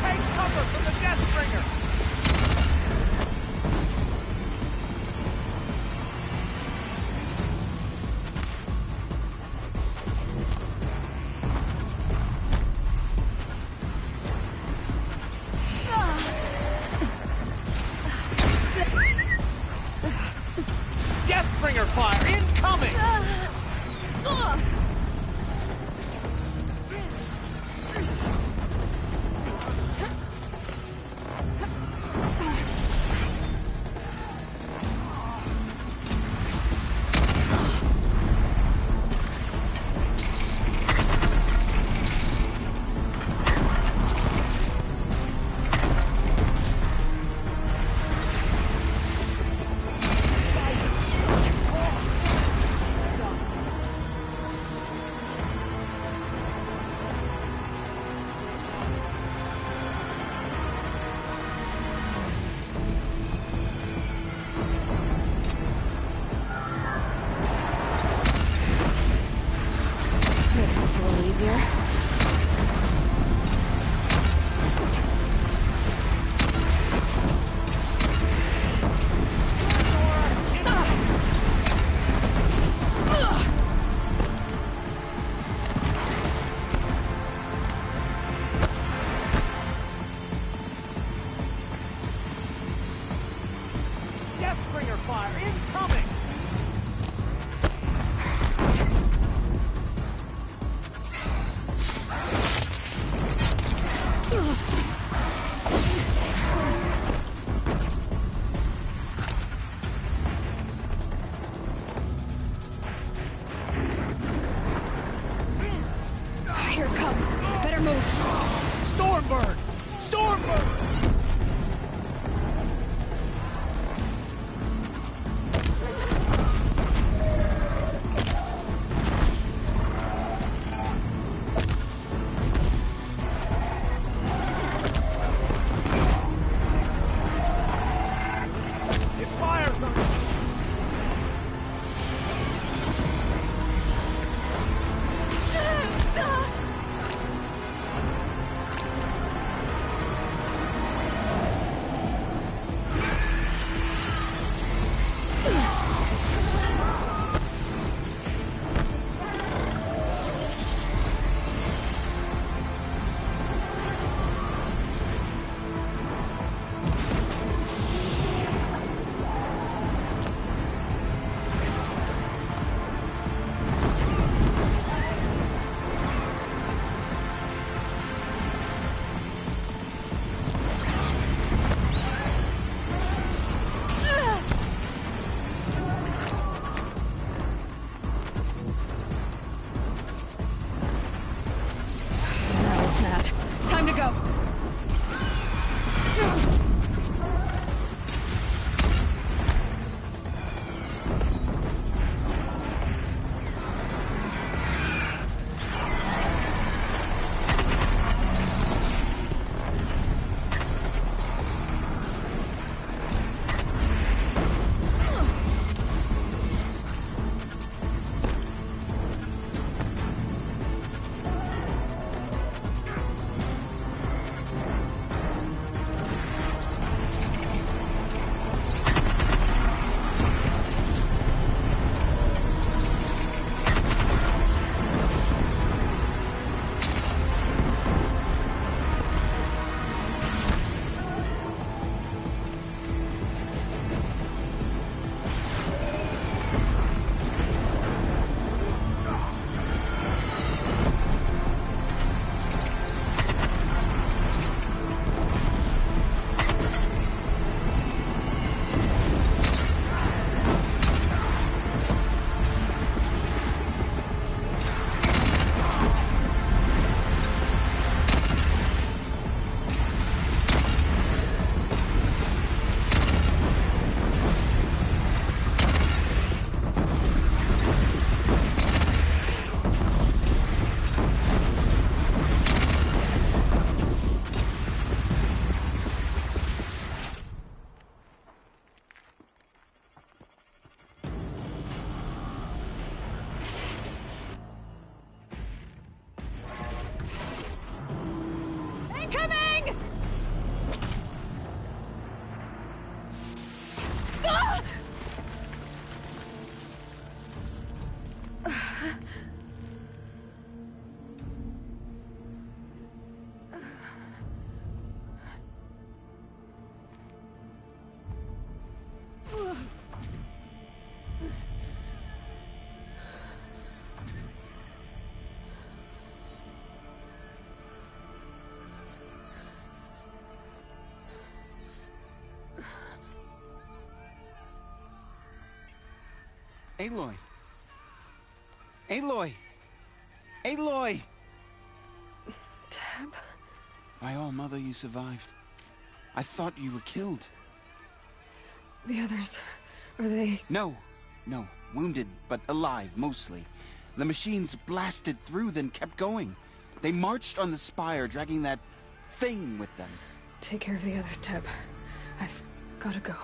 Take cover from the Deathbringer! Deathbringer fire incoming! Makes this a little easier. Deathbringer fire incoming! Here it comes. Better move. Stormbird! Stormbird! Aloy! Aloy! Aloy! Tab? By all, Mother, you survived. I thought you were killed. The others, are they... No. Wounded, but alive, mostly. The machines blasted through, then kept going. They marched on the spire, dragging that thing with them. Take care of the others, Tab. I've gotta go.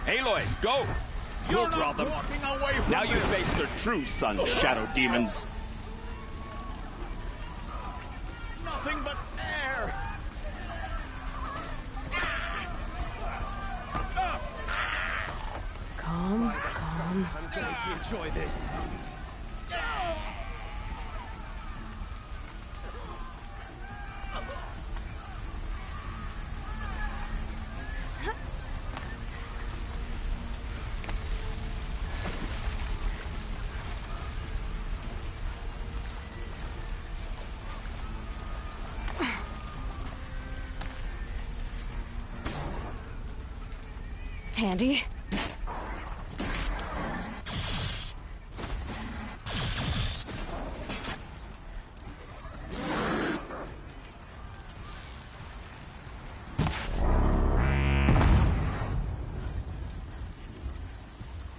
Aloy, go! You're We'll draw not them. walking away from Now you this. face their true sun, shadow demons. Nothing but air. Calm, calm. I'm going to enjoy this. Handy.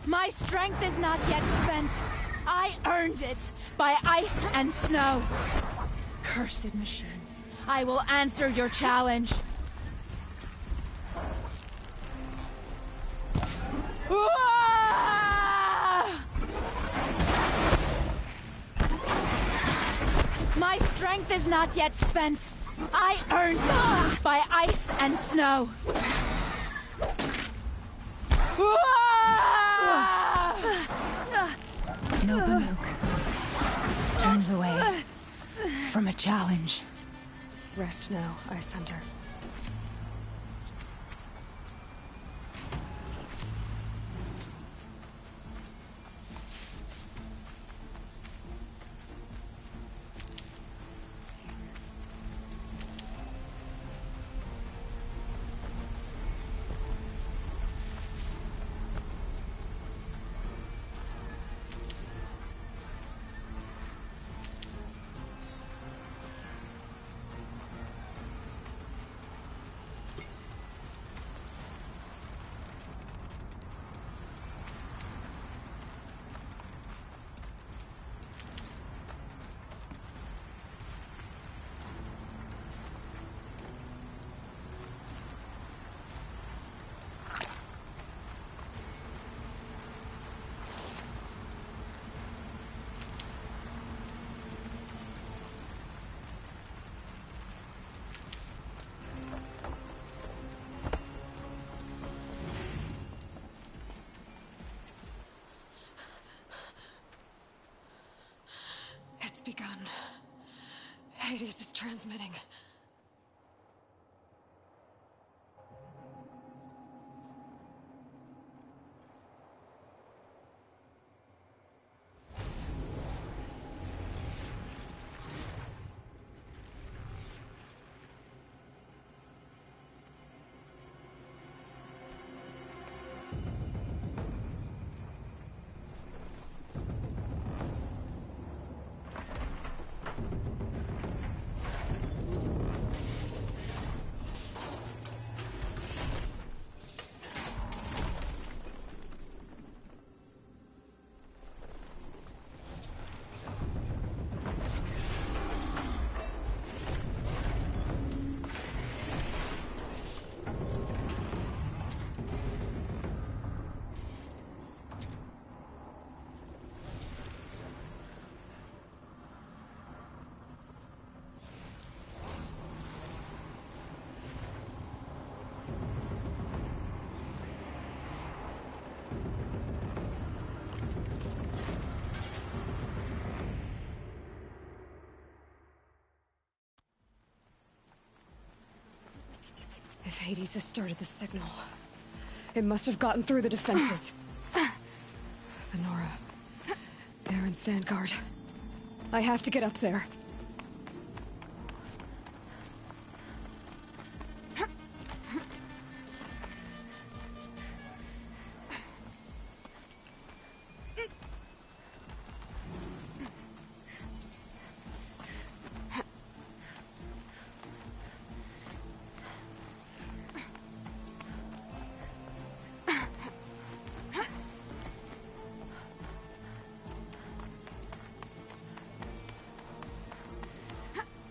My strength is not yet spent. I earned it by ice and snow. Cursed machines. I will answer your challenge. My strength is not yet spent. I earned it by ice and snow. Nobanuk turns away from a challenge. Rest now, Ice Hunter. It's begun. Hades is transmitting. If Hades has started the signal, it must have gotten through the defenses. The Nora. Aaron's vanguard. I have to get up there.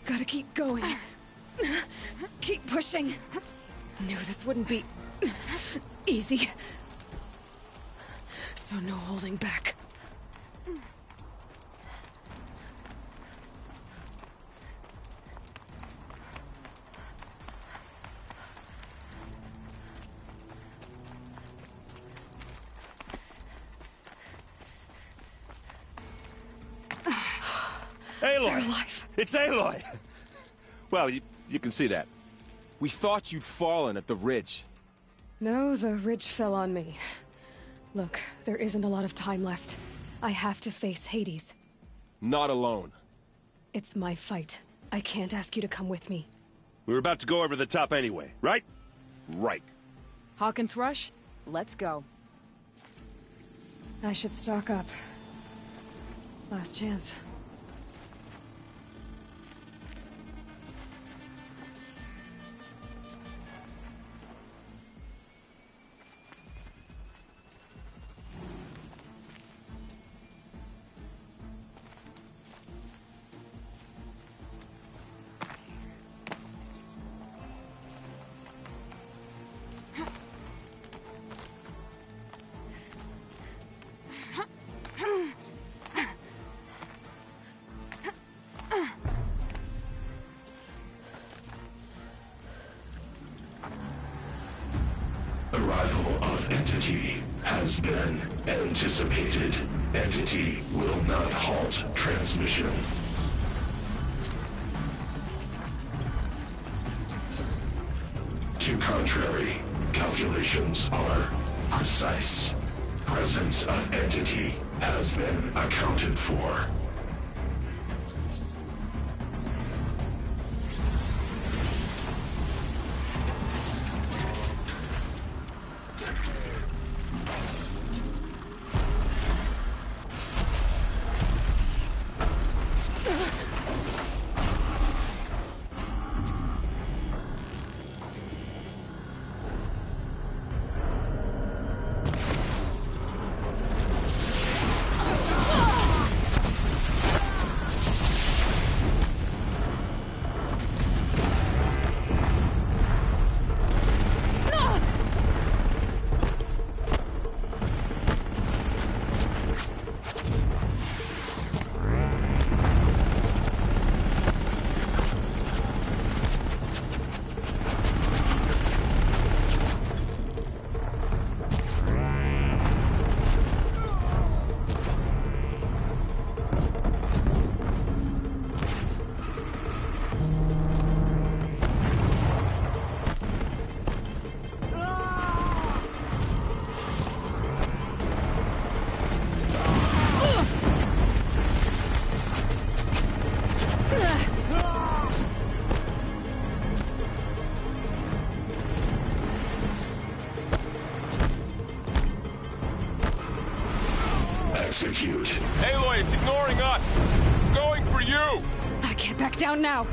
Gotta keep going. Keep pushing. Knew this wouldn't be easy. So no holding back. Aloy! They're alive. It's Aloy! Well, you can see that. We thought you'd fallen at the ridge. No, the ridge fell on me. Look, there isn't a lot of time left. I have to face Hades. Not alone. It's my fight. I can't ask you to come with me. We were about to go over the top anyway, right? Right. Hawk and Thrush, let's go. I should stock up. Last chance. Arrival of Entity has been anticipated. Entity will not halt transmission. To contrary, calculations are precise. Presence of Entity has been accounted for. Execute. Aloy, it's ignoring us! Going for you! I can't back down now!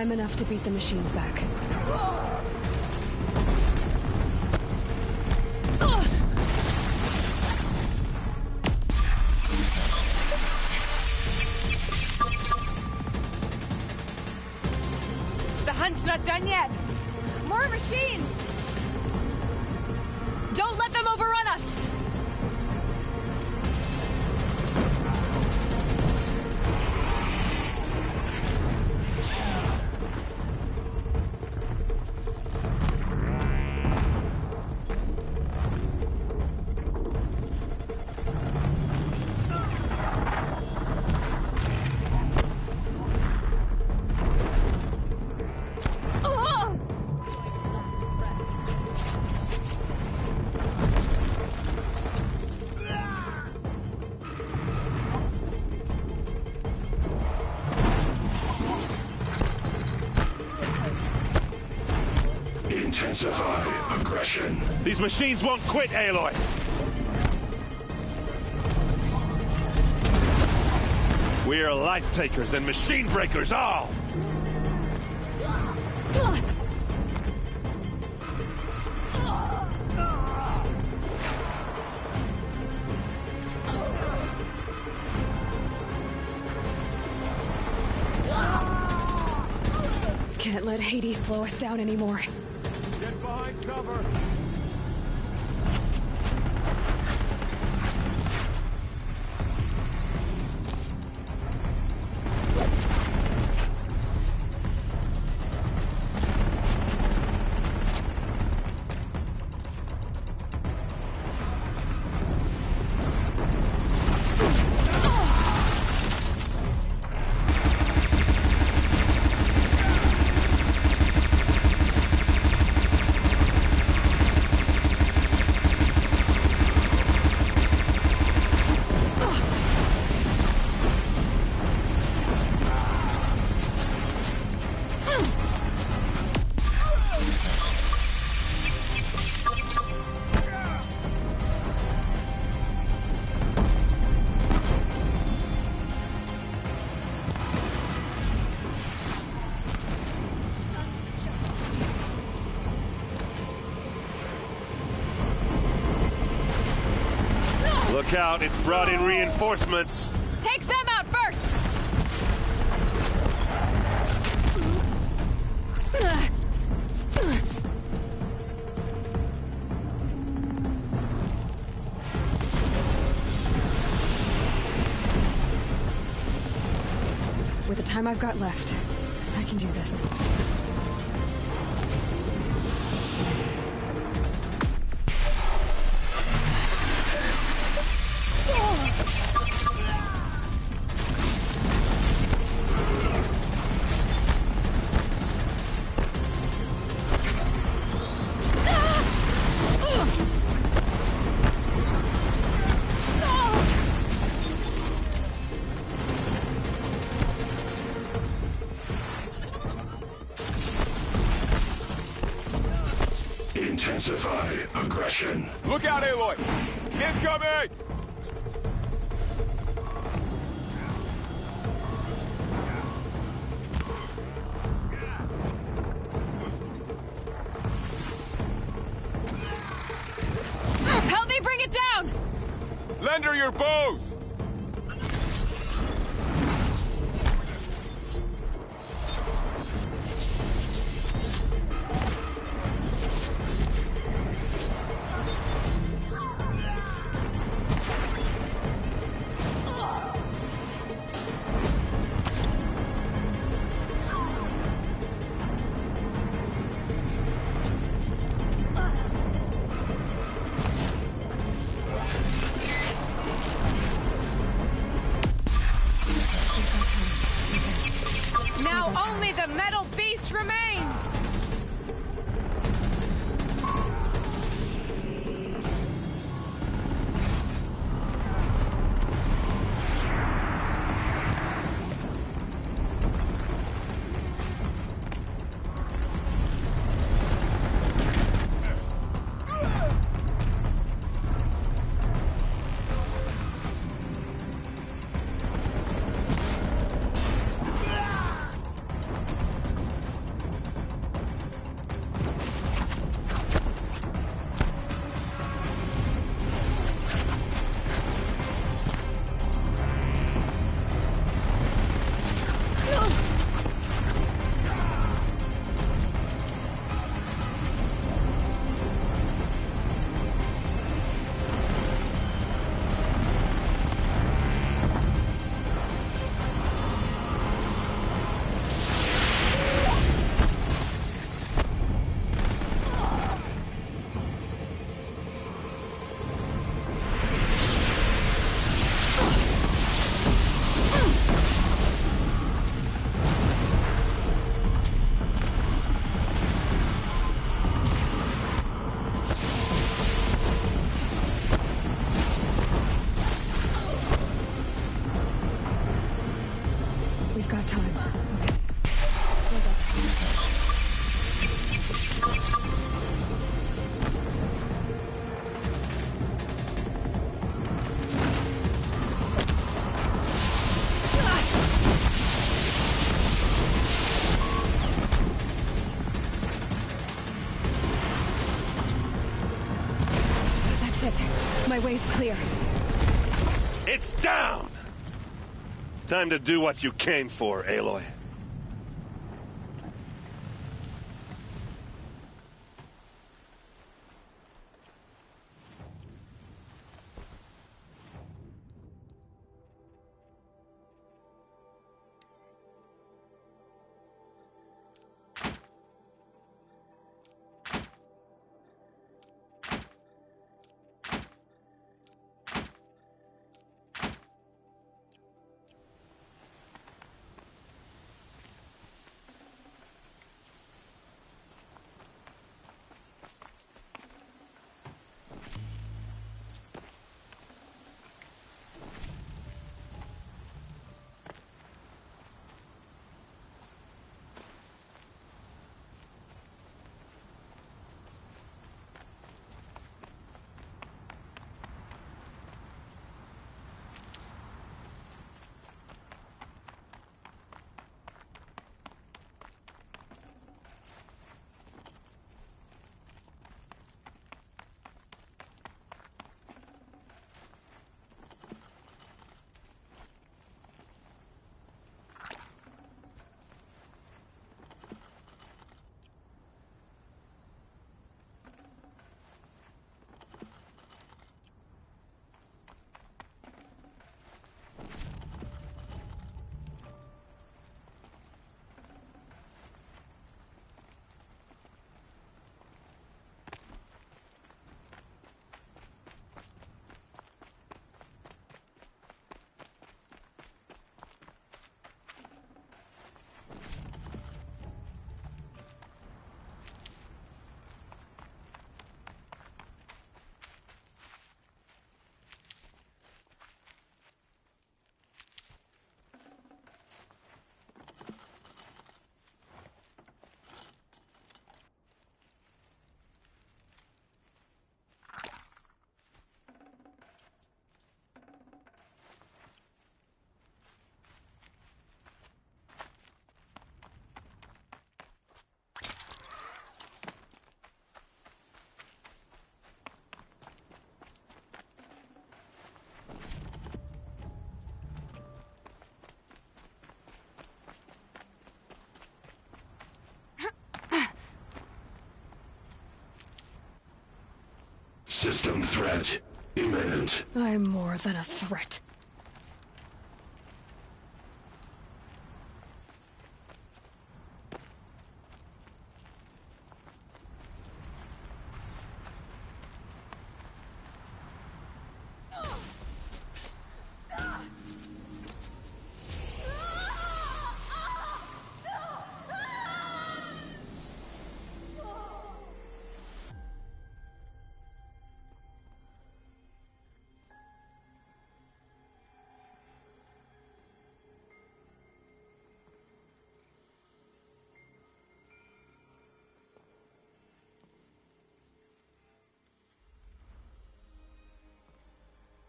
time enough to beat the machines back. The hunt's not done yet. More machines! Don't let them overrun us! Intensify aggression. These machines won't quit, Aloy! We are life takers and machine breakers all! Can't let Hades slow us down anymore. Get behind cover. Look out, it's brought in reinforcements. Take them out first! With the time I've got left, I can do this. Intensify aggression. Look out, Aloy! Incoming! Help me bring it down! Lend her your bows! Only the metal beast remains! My way's clear. It's down! Time to do what you came for, Aloy. System threat imminent. I'm more than a threat.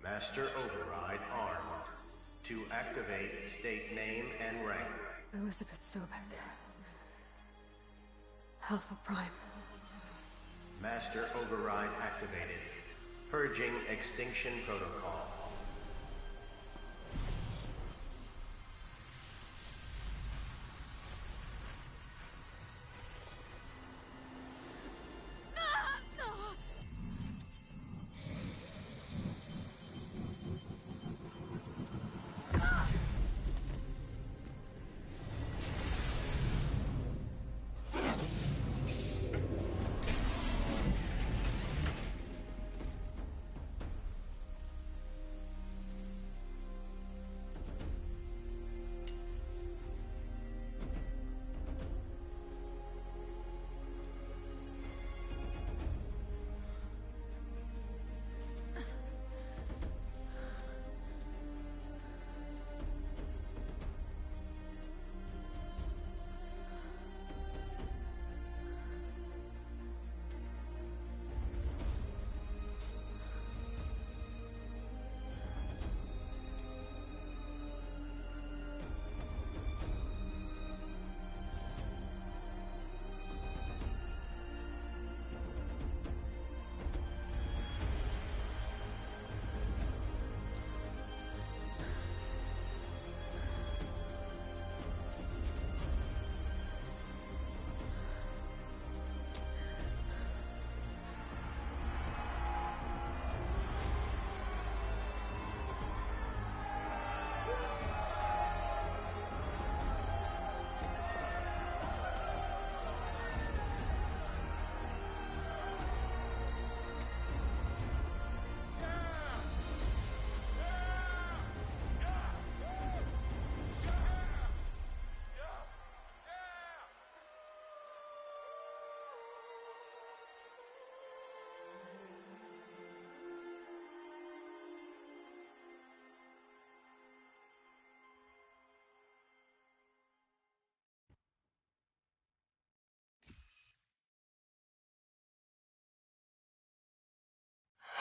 Master Override armed. To activate, state name and rank. Elizabeth Sobek. Alpha Prime. Master Override activated. Purging Extinction Protocol.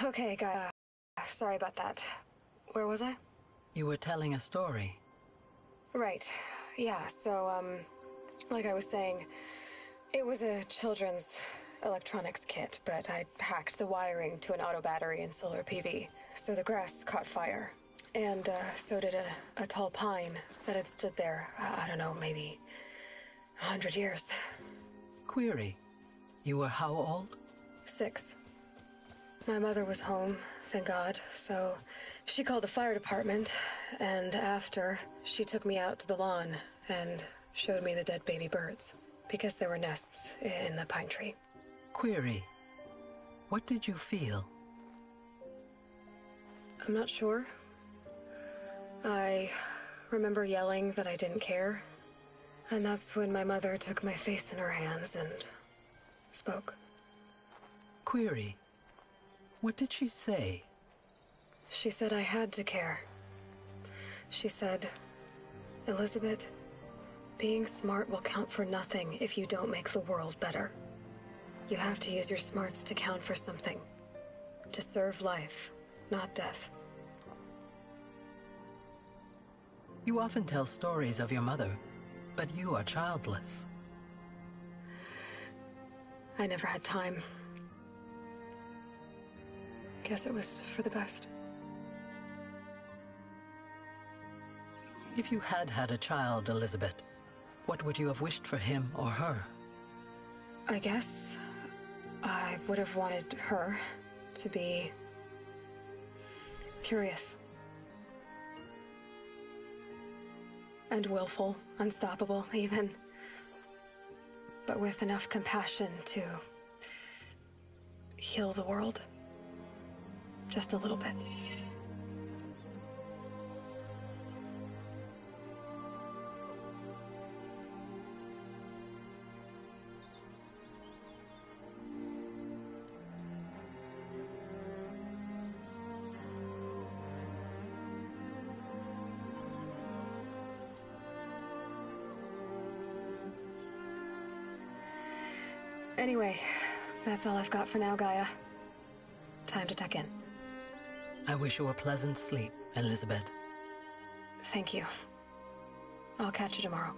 Okay, guy. Sorry about that. Where was I? You were telling a story. Right. Yeah, so, like I was saying, it was a children's electronics kit, but I'd hacked the wiring to an auto battery and solar PV, so the grass caught fire. And, so did a tall pine that had stood there, I don't know, maybe 100 years. Query. You were how old? 6. My mother was home, thank God, so she called the fire department, and after, she took me out to the lawn and showed me the dead baby birds, because there were nests in the pine tree. Query. What did you feel? I'm not sure. I remember yelling that I didn't care, and that's when my mother took my face in her hands and spoke. Query. What did she say? She said I had to care. She said, Elizabeth, being smart will count for nothing if you don't make the world better. You have to use your smarts to count for something. To serve life, not death. You often tell stories of your mother, but you are childless. I never had time. Guess it was for the best. If you had had a child, Elizabeth, what would you have wished for him or her? I guess I would have wanted her to be curious. And willful, unstoppable, even. But with enough compassion to heal the world. Just a little bit. Anyway, that's all I've got for now, Gaia. Time to tuck in. I wish you a pleasant sleep, Elizabeth. Thank you. I'll catch you tomorrow.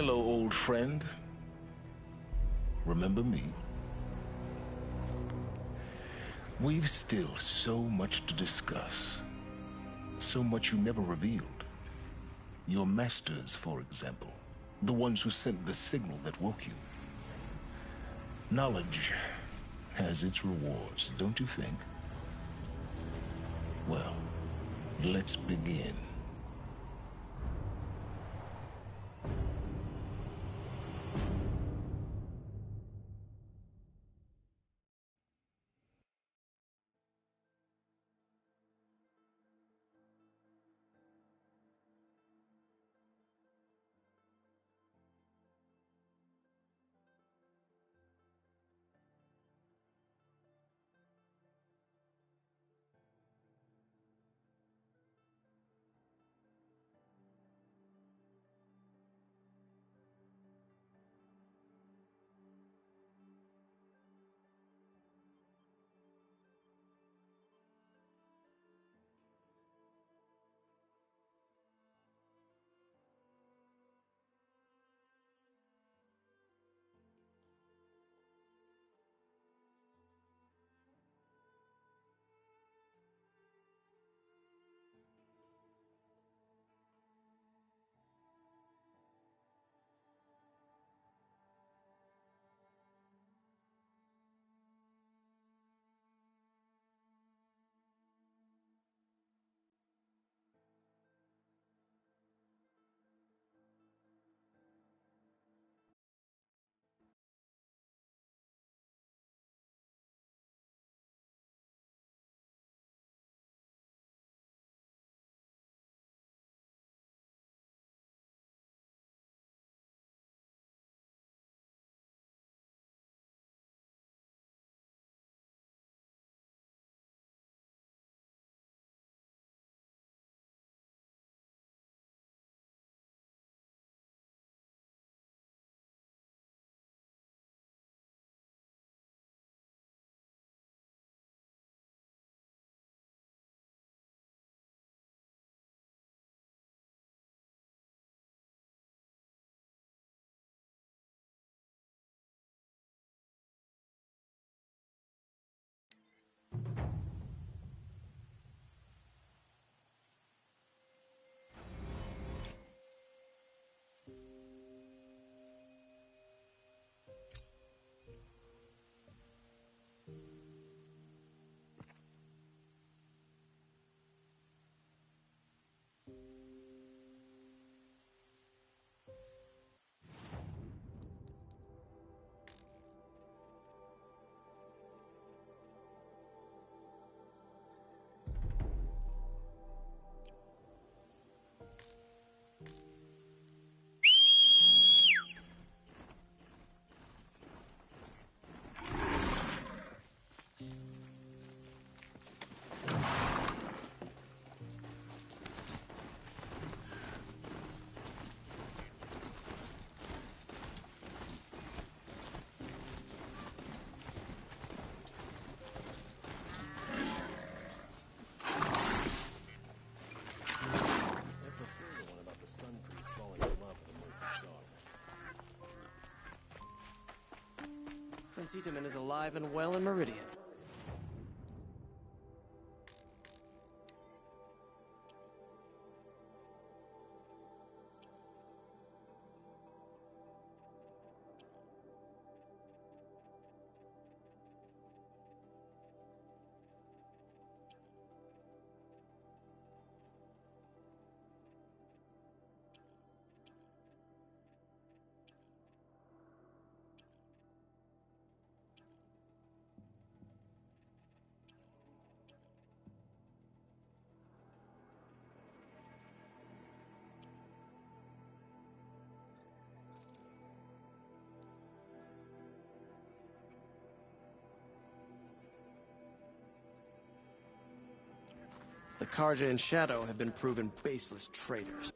Hello, old friend. Remember me? We've still so much to discuss. So much you never revealed. Your masters, for example. The ones who sent the signal that woke you. Knowledge has its rewards, don't you think? Well, let's begin. Prince Itaman is alive and well in Meridian. The Karja and Shadow have been proven baseless traitors.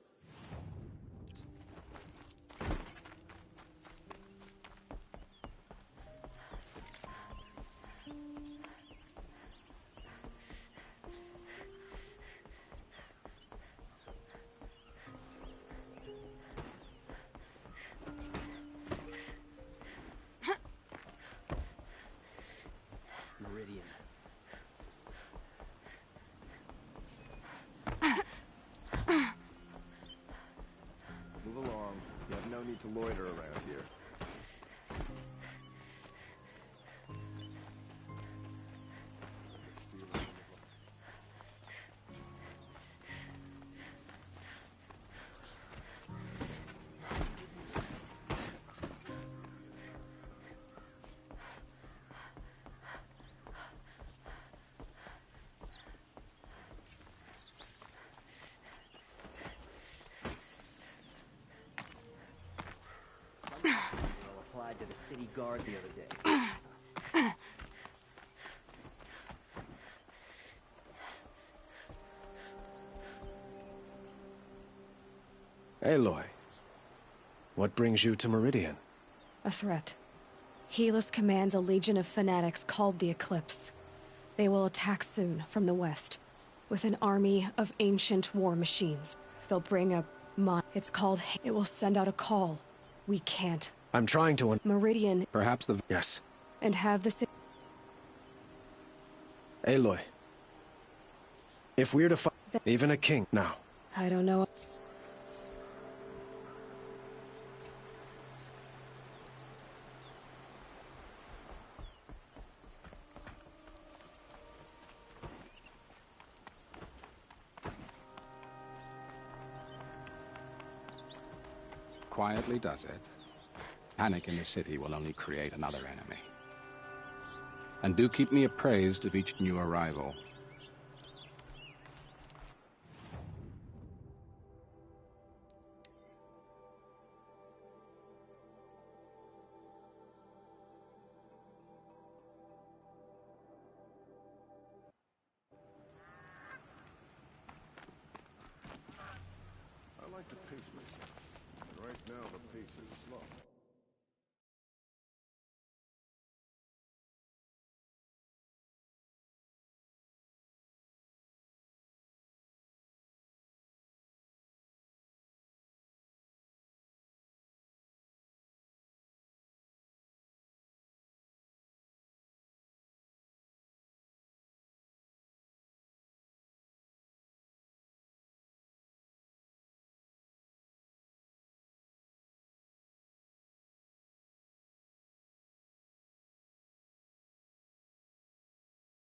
need to loiter around here. Applied to the city guard the other day. Aloy, what brings you to Meridian? A threat. Helis commands a legion of fanatics called the Eclipse. They will attack soon from the west, with an army of ancient war machines. They'll bring a It's called. It will send out a call. We can't. I'm trying to. Meridian. Perhaps the. Yes. And have the. Aloy. If we're to fight, even a king now. I don't know. Quietly does it. Panic in the city will only create another enemy. And do keep me appraised of each new arrival. I like to pace myself. And right now the pace is slow.